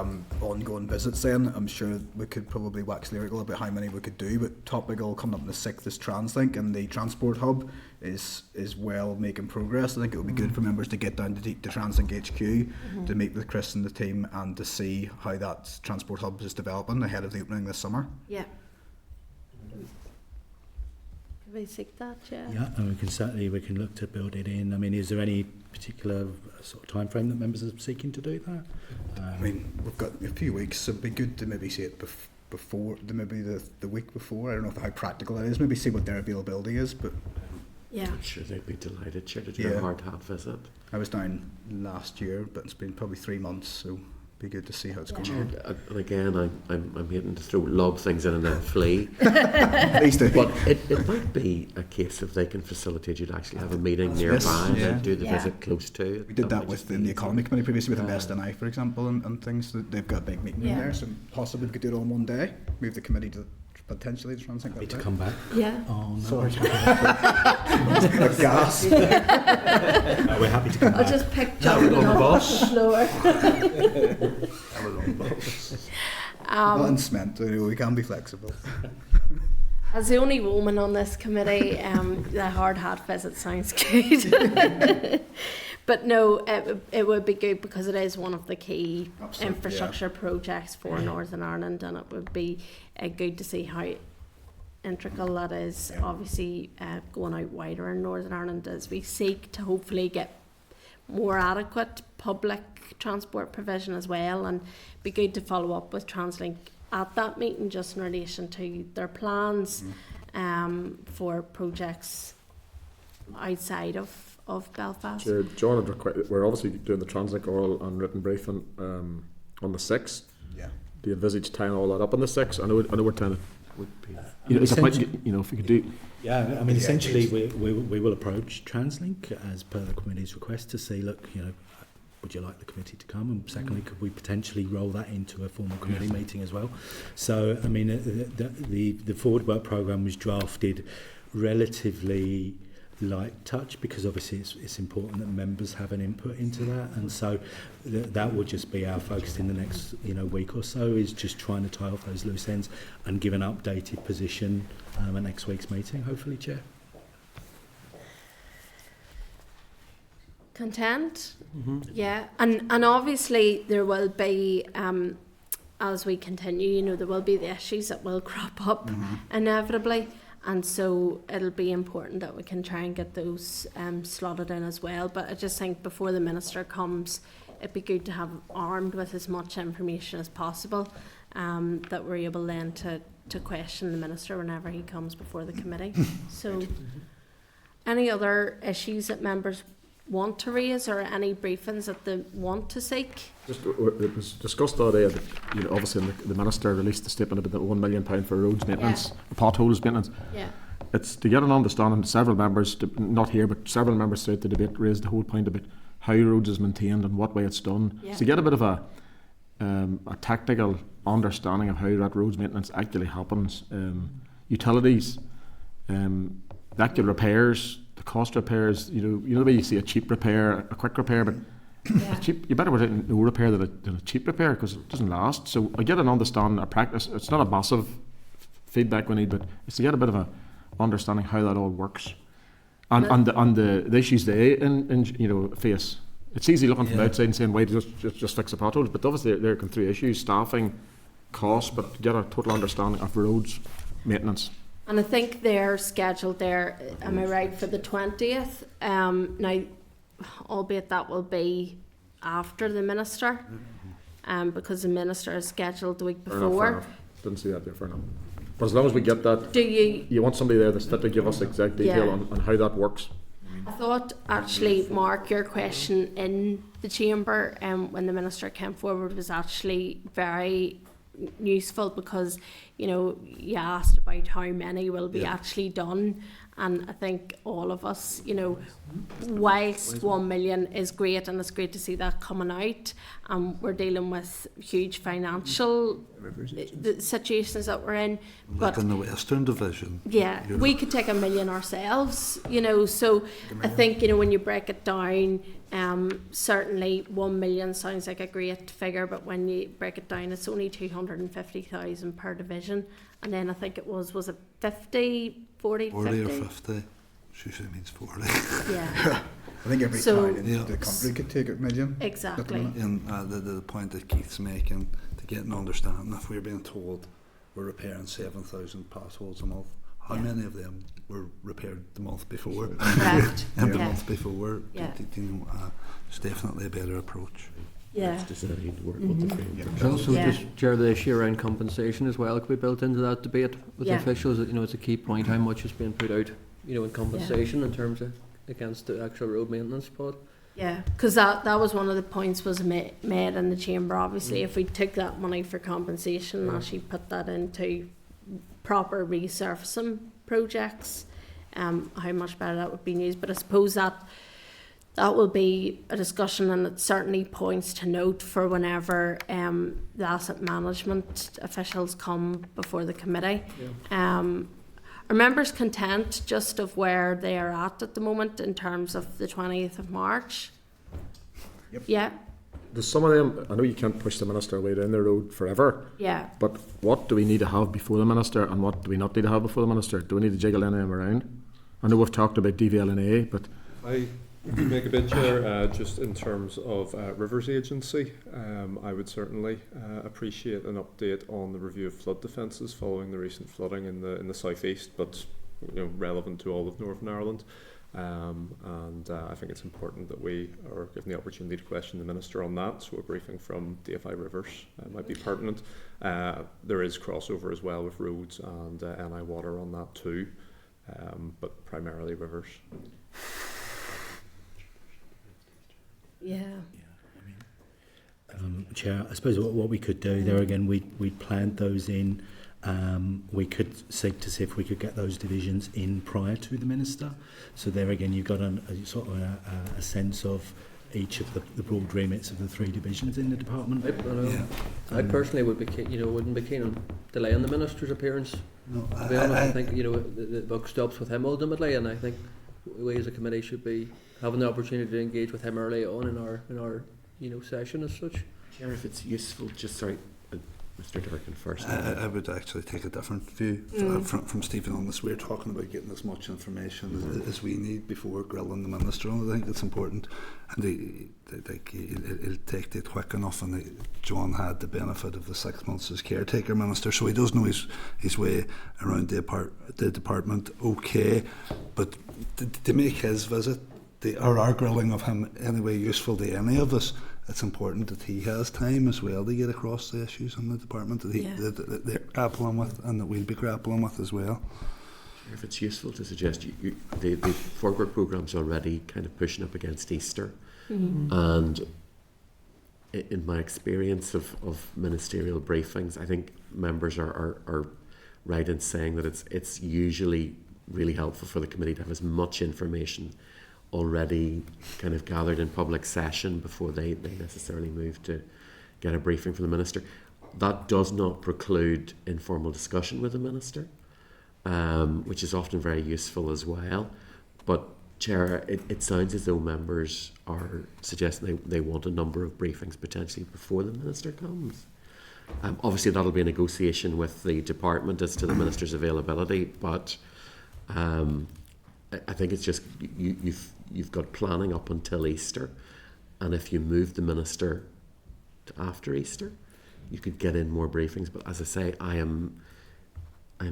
[SPEAKER 7] ongoing visits then, I'm sure we could probably wax lyrical about how many we could do, but topical coming up on the 6th is TransLink, and the transport hub is well making progress. I think it would be good for members to get down to the TransLink HQ to meet with Chris and the team and to see how that transport hub is developing ahead of the opening this summer.
[SPEAKER 1] Yeah. Can we seek that, yeah?
[SPEAKER 2] Yeah, and we can look to build it in. I mean, is there any particular sort of time frame that members are seeking to do that?
[SPEAKER 7] I mean, we've got a few weeks, so it'd be good to maybe see it before, maybe the week before. I don't know how practical that is. Maybe see what their availability is, but
[SPEAKER 1] Yeah.
[SPEAKER 3] I'm sure they'd be delighted, Chair, to do
[SPEAKER 7] Yeah.
[SPEAKER 3] a hard hat visit.
[SPEAKER 7] I was down last year, but it's been probably 3 months, so be good to see how it's
[SPEAKER 1] Yeah.
[SPEAKER 7] going on.
[SPEAKER 3] And again, I'm hating to throw lob things in and then flee.
[SPEAKER 7] Please do.
[SPEAKER 3] But it might be a case if they can facilitate you to actually have a meeting
[SPEAKER 7] Yes,
[SPEAKER 3] nearby
[SPEAKER 7] yeah.
[SPEAKER 3] and do the
[SPEAKER 1] Yeah.
[SPEAKER 3] visit close to it.
[SPEAKER 7] We did that
[SPEAKER 3] might
[SPEAKER 7] with
[SPEAKER 3] just be
[SPEAKER 7] in the
[SPEAKER 3] easier.
[SPEAKER 7] economy committee previously with
[SPEAKER 3] Yeah.
[SPEAKER 7] Invest in I, for example, and things that they've got a big meeting
[SPEAKER 1] Yeah.
[SPEAKER 7] in there, so possibly we could do it all in one day. Move the committee to potentially to try and think
[SPEAKER 2] Happy
[SPEAKER 7] that
[SPEAKER 2] to
[SPEAKER 7] out.
[SPEAKER 2] come back
[SPEAKER 1] Yeah.
[SPEAKER 2] on.
[SPEAKER 7] Sorry. Gas.
[SPEAKER 2] No, we're happy to come
[SPEAKER 1] I'll
[SPEAKER 2] back.
[SPEAKER 1] just pick John off the floor.
[SPEAKER 7] Not in cement, we can be flexible.
[SPEAKER 1] As the only woman on this committee, the hard hat visit sounds good. But no, it would be good because it is one of the key
[SPEAKER 7] Absolutely,
[SPEAKER 1] infrastructure projects for Northern Ireland, and it would be good to see how integral that is.
[SPEAKER 7] Yeah.
[SPEAKER 1] Obviously, going out wider in Northern Ireland as we seek to hopefully get more adequate public transport provision as well, and be good to follow up with TransLink at that meeting just in relation to their plans for projects outside of Belfast.
[SPEAKER 5] Chair, John had we're obviously doing the TransLink oral and written briefing on the 6th.
[SPEAKER 7] Yeah.
[SPEAKER 5] Do you envisage tying all that up on the 6th? I know we're trying to,
[SPEAKER 3] Would be.
[SPEAKER 5] it's a point, if we could do.
[SPEAKER 2] Yeah, I mean,
[SPEAKER 7] Yeah,
[SPEAKER 2] essentially,
[SPEAKER 7] it's-
[SPEAKER 2] we will approach TransLink as per the committee's request to say, look, would you like the committee to come? And secondly, could we potentially roll that into a formal committee meeting as well? So, I mean, the forward work programme was drafted relatively light touch because obviously it's important that members have an input into that, and so that will just be our focus in the next week or so, is just trying to tie off those loose ends and give an updated position at next week's meeting, hopefully, Chair.
[SPEAKER 1] Content? Yeah, and obviously there will be, as we continue, there will be the issues that will crop up inevitably, and so it'll be important that we can try and get those slotted in as well. But I just think before the Minister comes, it'd be good to have armed with as much information as possible, that we're able then to question the Minister whenever he comes before the committee. So, any other issues that members want to raise, or any briefings that they want to seek?
[SPEAKER 5] Just, it was discussed the other day that, obviously the Minister released a statement about the £1 million for roads maintenance, potholes maintenance.
[SPEAKER 1] Yeah.
[SPEAKER 5] It's to get an understanding. Several members, not here, but several members throughout the debate raised the whole point about how roads is maintained and what way it's done.
[SPEAKER 1] Yeah.
[SPEAKER 5] So to get a bit of a tactical understanding of how that roads maintenance actually happens. Utilities, the actual repairs, the cost of repairs, the way you see a cheap repair, a quick repair, but
[SPEAKER 1] Yeah.
[SPEAKER 5] cheap. You better put it in no repair than a cheap repair because it doesn't last. So I get an understanding, a practice. It's not a massive feedback we need, but it's to get a bit of a understanding how that all works, and the issues they face. It's easy looking from the outside and saying, "Why just fix the potholes?" But obviously they're going through issues, staffing, costs, but to get a total understanding of roads maintenance.
[SPEAKER 1] And I think they're scheduled there, am I right, for the 20th? Now, albeit that will be after the minister, because the minister is scheduled the week
[SPEAKER 5] Fair enough, fair
[SPEAKER 1] before.
[SPEAKER 5] enough. Didn't see that there, fair enough. But as long as we get that,
[SPEAKER 1] Do you?
[SPEAKER 5] you want somebody there that's fit to give us exact detail
[SPEAKER 1] Yeah.
[SPEAKER 5] on how that works.
[SPEAKER 1] I thought actually, Mark, your question in the chamber when the minister came forward was actually very useful because, you know, you asked about how many will be actually done, and I think all of us, you know, whilst 1 million is great and it's great to see that coming out, we're dealing with huge financial the situations that we're in, but
[SPEAKER 4] Like in the Western Division.
[SPEAKER 1] yeah, we could take 1 million ourselves, you know, so I think, you know, when you break it down, certainly 1 million sounds like a great figure, but when you break it down, it's only 250,000 per division, and then I think it was it 50, 40,
[SPEAKER 4] 40 or
[SPEAKER 1] 50?
[SPEAKER 4] 50. Which usually means 40.
[SPEAKER 1] Yeah,
[SPEAKER 7] I think every
[SPEAKER 1] So-
[SPEAKER 7] town in the country could take $1 million.
[SPEAKER 1] exactly.
[SPEAKER 4] And the point that Keith's making, to get an understanding, if we're being told we're repairing 7,000 potholes a month, how many of them were repaired the month before?
[SPEAKER 1] Correct.
[SPEAKER 4] And the
[SPEAKER 1] Yeah.
[SPEAKER 4] month before?
[SPEAKER 1] Yeah.
[SPEAKER 4] You know, it's definitely a better approach.
[SPEAKER 1] Yeah.
[SPEAKER 3] It's designed to work with the framework.
[SPEAKER 8] There's also
[SPEAKER 1] Yeah.
[SPEAKER 8] just Chair, the issue around compensation as well could be built into that debate with
[SPEAKER 1] Yeah.
[SPEAKER 8] officials. You know, it's a key point how much is being put out, you know, in compensation in terms of against the actual road maintenance part.
[SPEAKER 1] Yeah, because that was one of the points was made in the chamber. Obviously, if we took that money for compensation and actually put that into proper resurfacing projects, how much better that would be used. But I suppose that will be a discussion, and it certainly points to note for whenever the asset management officials come before the committee. Are members content just of where they are at the moment in terms of the 20th of March?
[SPEAKER 7] Yep.
[SPEAKER 1] Yeah,
[SPEAKER 5] There's some of them, I know you can't push the minister away down the road forever,
[SPEAKER 1] yeah.
[SPEAKER 5] but what do we need to have before the minister and what do we not need to have before the minister? Do we need to jiggle any of them around? I know we've talked about DVLNA, but
[SPEAKER 6] I could make a bid, Chair, just in terms of Rivers Agency. I would certainly appreciate an update on the review of flood defences following the recent flooding in the southeast, but you know, relevant to all of Northern Ireland. And I think it's important that we are given the opportunity to question the Minister on that, so a briefing from DFI Rivers might be pertinent. There is crossover as well with roads and NI Water on that too, but primarily Rivers.
[SPEAKER 1] Yeah.
[SPEAKER 2] Chair, I suppose what we could do there again, we planned those in. We could seek to see if we could get those divisions in prior to the minister. So there again, you've got a sort of a sense of each of the broad remits of the 3 divisions in the department.
[SPEAKER 8] I personally would be keen, wouldn't be keen on delaying the minister's appearance.
[SPEAKER 4] No,
[SPEAKER 8] To be honest, I think the buck stops with him ultimately, and I think we as a committee should be having the opportunity to engage with him early on in our session as such.
[SPEAKER 3] Chair, if it's useful, just sorry, Mr. Durkin first.
[SPEAKER 4] I would actually take a different view from Stephen on this. We're talking about getting as much information as we need before grilling the minister on it. I think it's important, and he'll take it quick enough. And John had the benefit of the 6 months as caretaker minister, so he does know his way around the department okay. But to make his visit, or our grilling of him anyway, useful to any of us, it's important that he has time as well to get across the issues in the department that they're grappling with and that we'll be grappling with as well.
[SPEAKER 3] If it's useful to suggest, the Forward Work programme's already kind of pushing up against Easter, and in my experience of ministerial briefings, I think members are right in saying that it's usually really helpful for the committee to have as much information already kind of gathered in public session before they necessarily move to get a briefing from the minister. That does not preclude informal discussion with the minister, which is often very useful as well. But Chair, it sounds as though members are suggesting they want a number of briefings potentially before the Minister comes. Obviously, that'll be a negotiation with the department as to the Minister's availability, but I think it's just you've got planning up until Easter, and if you move the Minister to after Easter, you could get in more briefings. But as I say, I'm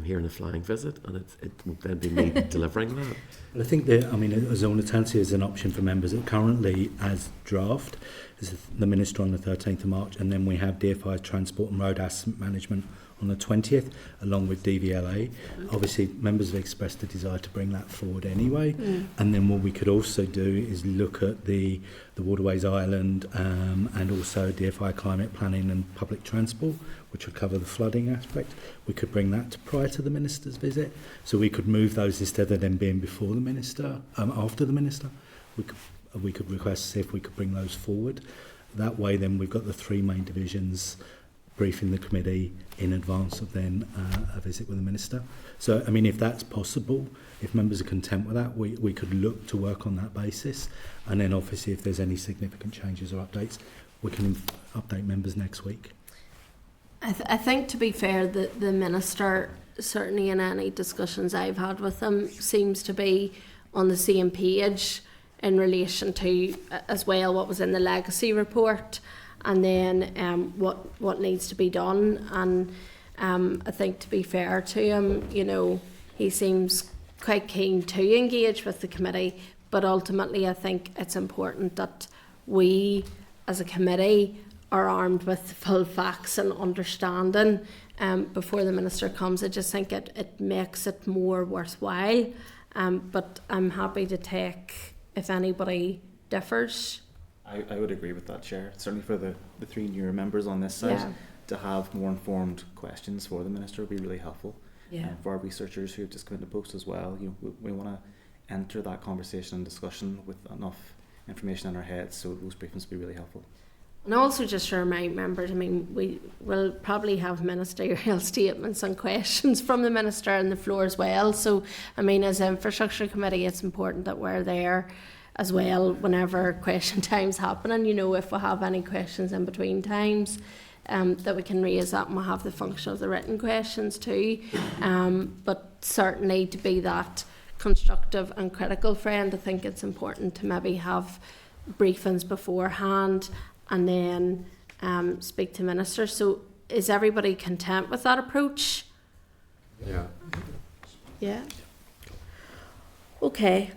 [SPEAKER 3] here on a flying visit, and it will then be me delivering that.
[SPEAKER 2] Well, I think that, I mean, a zone of tenancy is an option for members that currently, as draft, is the Minister on the 13th of March, and then we have DFI Transport and Road Asset Management on the 20th, along with DVLA. Obviously, members have expressed a desire to bring that forward anyway. And then what we could also do is look at the Waterways Island and also DFI Climate Planning and Public Transport, which would cover the flooding aspect. We could bring that to prior to the Minister's visit. So we could move those instead of them being before the Minister, after the Minister. We could request to see if we could bring those forward. That way then we've got the three main divisions briefing the committee in advance of then a visit with the Minister. So, I mean, if that's possible, if members are content with that, we could look to work on that basis. And then obviously if there's any significant changes or updates, we can update members next week.
[SPEAKER 1] I think, to be fair, the Minister, certainly in any discussions I've had with him, seems to be on the same page in relation to, as well, what was in the legacy report, and then what needs to be done. And I think, to be fair to him, you know, he seems quite keen to engage with the committee, but ultimately I think it's important that we as a committee are armed with full facts and understanding before the Minister comes. I just think it makes it more worthwhile, but I'm happy to take if anybody differs.
[SPEAKER 10] I would agree with that, Chair. Certainly for the three newer members on this side, to have more informed questions for the Minister would be really helpful. For our researchers who have just come into post as well, you know, we want to enter that conversation and discussion with enough information in our heads, so those briefings would be really helpful.
[SPEAKER 1] And also just to remind members, I mean, we will probably have ministerial statements and questions from the Minister on the floor as well. So, I mean, as Infrastructure Committee, it's important that we're there as well whenever question time's happening. You know, if we have any questions in between times, that we can raise that, and we'll have the function of the written questions too. But certainly to be that constructive and critical friend, I think it's important to maybe have briefings beforehand and then speak to Minister. So is everybody content with that approach?
[SPEAKER 6] Yeah.
[SPEAKER 1] Yeah. Okay.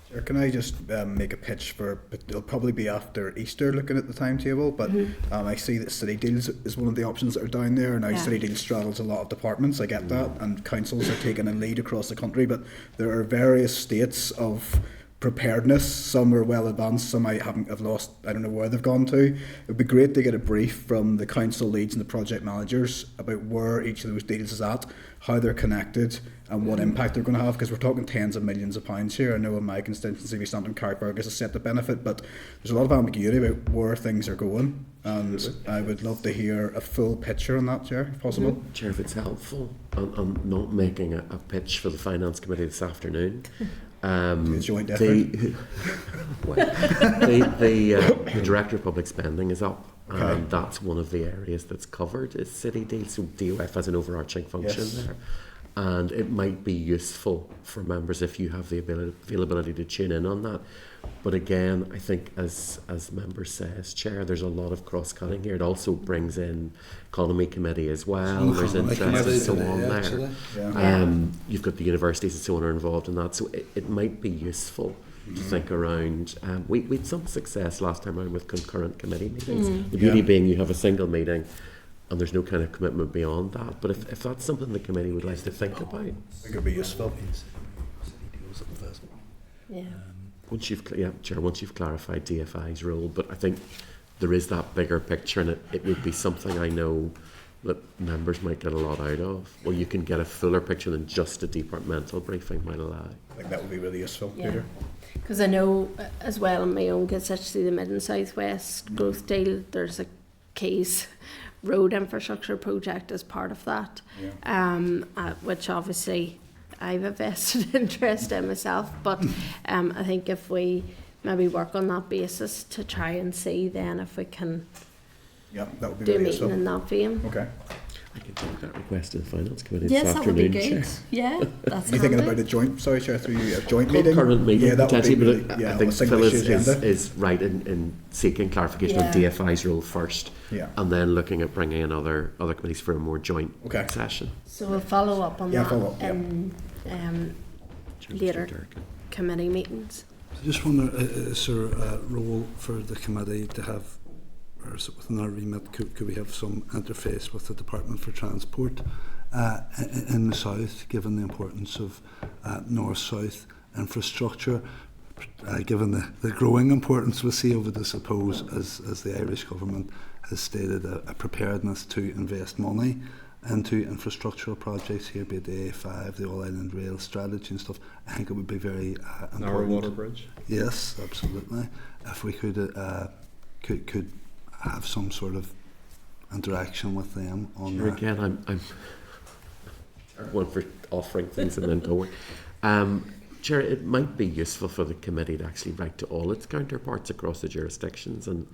[SPEAKER 7] Sure, can I just make a pitch for, it'll probably be after Easter looking at the timetable, but I see that City Deals is one of the options that are down there. Now City Deals straddles a lot of departments, I get that, and councils are taking a lead across the country, but there are various states of preparedness. Some are well advanced, some have lost, I don't know where they've gone to. It would be great to get a brief from the council leads and the project managers about where each of those deals is at, how they're connected and what impact they're going to have, because we're talking tens of millions of pounds here. I know in my constituency we stand in Carrickburg as a set to benefit, but there's a lot of ambiguity about where things are going, and I would love to hear a full picture on that, Chair, if possible.
[SPEAKER 3] Chair, if it's helpful, I'm not making a pitch for the Finance Committee this afternoon.
[SPEAKER 7] Joint effort.
[SPEAKER 3] The Director of Public Spending is up, and that's one of the areas that's covered is City Deals. So DOF has an overarching function there, and it might be useful for members if you have the availability to tune in on that. But again, I think as members says, Chair, there's a lot of cross-cutting here. It also brings in Economy Committee as well. There's interest and so on there. You've got the universities and so on are involved in that. So it might be useful to think around. We had some success last time around with concurrent committee meetings. The beauty being you have a single meeting and there's no kind of commitment beyond that. But if that's something the committee would like to think about, I
[SPEAKER 7] think it would be useful.
[SPEAKER 1] Yeah.
[SPEAKER 3] Once you've clarified DFI's role, but I think there is that bigger picture, and it would be something I know that members might get a lot out of. Well, you can get a fuller picture than just a departmental briefing might allow.
[SPEAKER 7] I think that would be really useful, Peter.
[SPEAKER 1] Because I know as well in my own constituency, the Mid and South West growth deal, there's a Keys road infrastructure project as part of that, which obviously I've a vested interest in myself, but I think if we maybe work on that basis to try and see then if we can
[SPEAKER 7] Yeah, that would be
[SPEAKER 1] do a
[SPEAKER 7] very
[SPEAKER 1] meeting
[SPEAKER 7] useful.
[SPEAKER 1] in that vein.
[SPEAKER 7] Okay.
[SPEAKER 3] I can take that request to the Finance Committee
[SPEAKER 1] Yes,
[SPEAKER 3] this
[SPEAKER 1] that would be
[SPEAKER 3] afternoon.
[SPEAKER 1] good. Yeah, that's
[SPEAKER 7] Are you thinking
[SPEAKER 1] handy.
[SPEAKER 7] about a joint, sorry, Chair, through you, a joint meeting?
[SPEAKER 3] Concurrent meeting,
[SPEAKER 7] Yeah, that would be
[SPEAKER 3] potentially,
[SPEAKER 7] really,
[SPEAKER 3] but
[SPEAKER 7] yeah,
[SPEAKER 3] I
[SPEAKER 7] on
[SPEAKER 3] think
[SPEAKER 7] a single
[SPEAKER 3] Phil
[SPEAKER 7] issue
[SPEAKER 3] is
[SPEAKER 7] agenda.
[SPEAKER 3] right in seeking clarification on
[SPEAKER 1] Yeah.
[SPEAKER 3] DFI's role first,
[SPEAKER 7] Yeah.
[SPEAKER 3] and then looking at bringing in other committees for a more joint
[SPEAKER 7] Okay.
[SPEAKER 3] session.
[SPEAKER 1] So we'll follow up on
[SPEAKER 7] Yeah,
[SPEAKER 1] that
[SPEAKER 7] follow up, yeah.
[SPEAKER 1] in later committee meetings.
[SPEAKER 4] I just wonder, is there a role for the committee to have, or is it within our remit, could we have some interface with the Department for Transport in the south, given the importance of north-south infrastructure, given the growing importance we see over this, I suppose, as the Irish government has stated a preparedness to invest money into infrastructural projects here, be it the A5, the All-Island Rail strategy and stuff. I think it would be very important.
[SPEAKER 6] Narrow water bridge.
[SPEAKER 4] Yes, absolutely. If we could have some sort of interaction with them on
[SPEAKER 3] Sure,
[SPEAKER 4] that.
[SPEAKER 3] again, I'm one for offering things and then going. Chair, it might be useful for the committee to actually write to all its counterparts across the jurisdictions and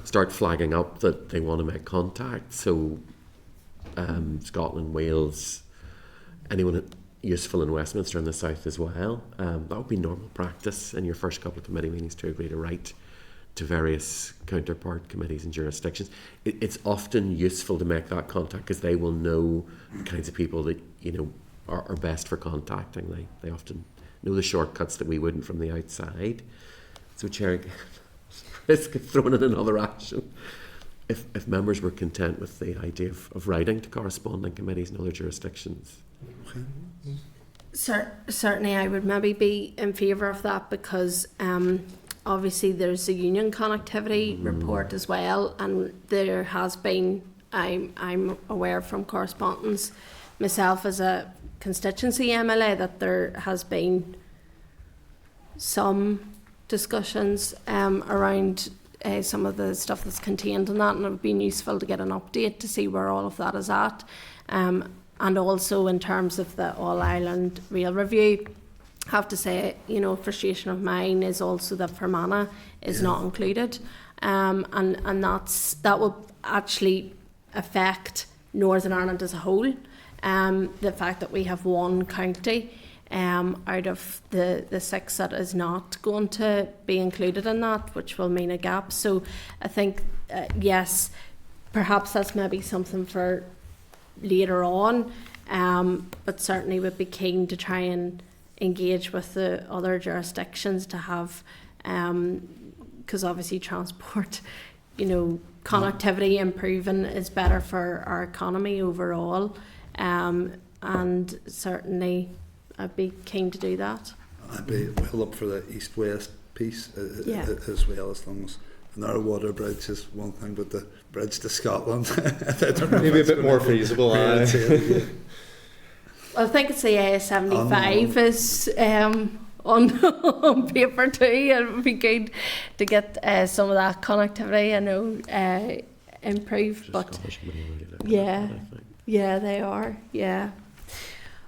[SPEAKER 3] start flagging up that they want to make contact. So Scotland, Wales, anyone useful in Westminster and the south as well. That would be normal practice in your first couple of committee meetings to agree to write to various counterpart committees and jurisdictions. It's often useful to make that contact because they will know the kinds of people that are best for contacting. They often know the shortcuts that we wouldn't from the outside. So, Chair, risk of throwing in another action. If members were content with the idea of writing to corresponding committees in other jurisdictions.
[SPEAKER 1] Certainly, I would maybe be in favour of that because obviously there's a union connectivity report as well, and there has been, I'm aware from correspondence myself as a constituency MLA that there has been some discussions around some of the stuff that's contained in that, and it would be useful to get an update to see where all of that is at. And also in terms of the All-Ireland Rail Review, I have to say, frustration of mine is also that Fermanagh is not included, and that will actually affect Northern Ireland as a whole. The fact that we have one county out of the 6 that is not going to be included in that, which will mean a gap. So I think, yes, perhaps that's maybe something for later on, but certainly would be keen to try and engage with the other jurisdictions to have, because obviously transport, connectivity improving is better for our economy overall, and certainly I'd be keen to do that.
[SPEAKER 4] I'd be well up for the east-west piece
[SPEAKER 1] Yeah.
[SPEAKER 4] as well, as long as the narrow water bridge is one thing, but the bridge to Scotland,
[SPEAKER 6] Maybe a bit more feasible.
[SPEAKER 1] Well, I think it's the A75 is on paper too. It would be good to get some of that connectivity, improved.
[SPEAKER 3] Just
[SPEAKER 1] But
[SPEAKER 3] Scottish Committee already looked at
[SPEAKER 1] yeah.
[SPEAKER 3] that, I think.
[SPEAKER 1] yeah, they are. Yeah.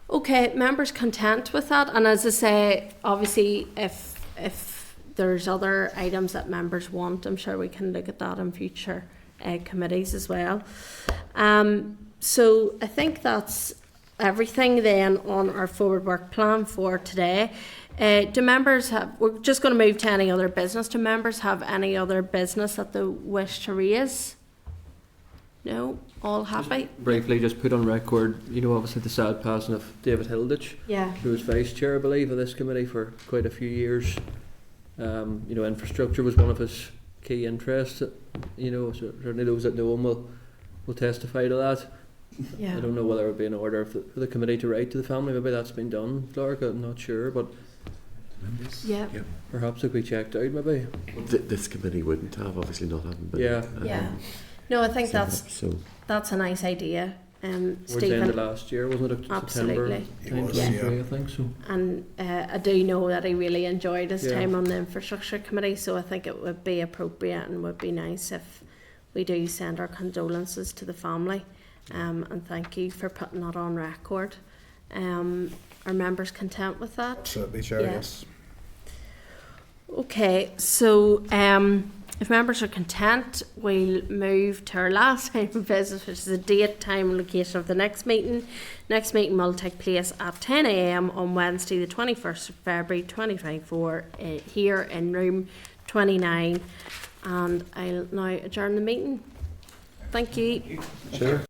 [SPEAKER 1] Okay, members content with that, and as I say, obviously, if there's other items that members want, I'm sure we can look at that in future committees as well. So I think that's everything then on our forward work plan for today. Do members have? We're just going to move to any other business. Do members have any other business that they wish to raise? No, all happy.
[SPEAKER 8] Briefly, just put on record, obviously the sad passing of David Hilditch,
[SPEAKER 1] Yeah.
[SPEAKER 8] who was vice chair, I believe, of this committee for quite a few years. Infrastructure was one of his key interests. Certainly those that know him will testify to that.
[SPEAKER 1] Yeah.
[SPEAKER 8] I don't know whether it would be in order for the committee to write to the family. Maybe that's been done, Clark. I'm not sure, but
[SPEAKER 1] Yeah.
[SPEAKER 8] perhaps if we checked out, maybe.
[SPEAKER 3] This committee wouldn't have, obviously not having been.
[SPEAKER 8] Yeah.
[SPEAKER 1] Yeah. No, I think
[SPEAKER 3] set up, so.
[SPEAKER 1] that's a nice idea,
[SPEAKER 8] Towards the end of
[SPEAKER 1] Stephen.
[SPEAKER 8] last year, wasn't it?
[SPEAKER 1] Absolutely.
[SPEAKER 8] September,
[SPEAKER 7] Yeah.
[SPEAKER 8] 2023, I think so.
[SPEAKER 1] And I do know that he really enjoyed his
[SPEAKER 8] Yeah.
[SPEAKER 1] time on the infrastructure committee, so I think it would be appropriate and would be nice if we do send our condolences to the family, and thank you for putting that on record. Are members content with that?
[SPEAKER 7] Absolutely, Chair,
[SPEAKER 1] Yeah.
[SPEAKER 7] yes.
[SPEAKER 1] Okay, so if members are content, we'll move to our last item of business, which is the date, time and location of the next meeting. Next meeting will take place at 10 a.m. on Wednesday the 21st of February 2024 here in room 29, and I'll now adjourn the meeting. Thank you.
[SPEAKER 3] Sure.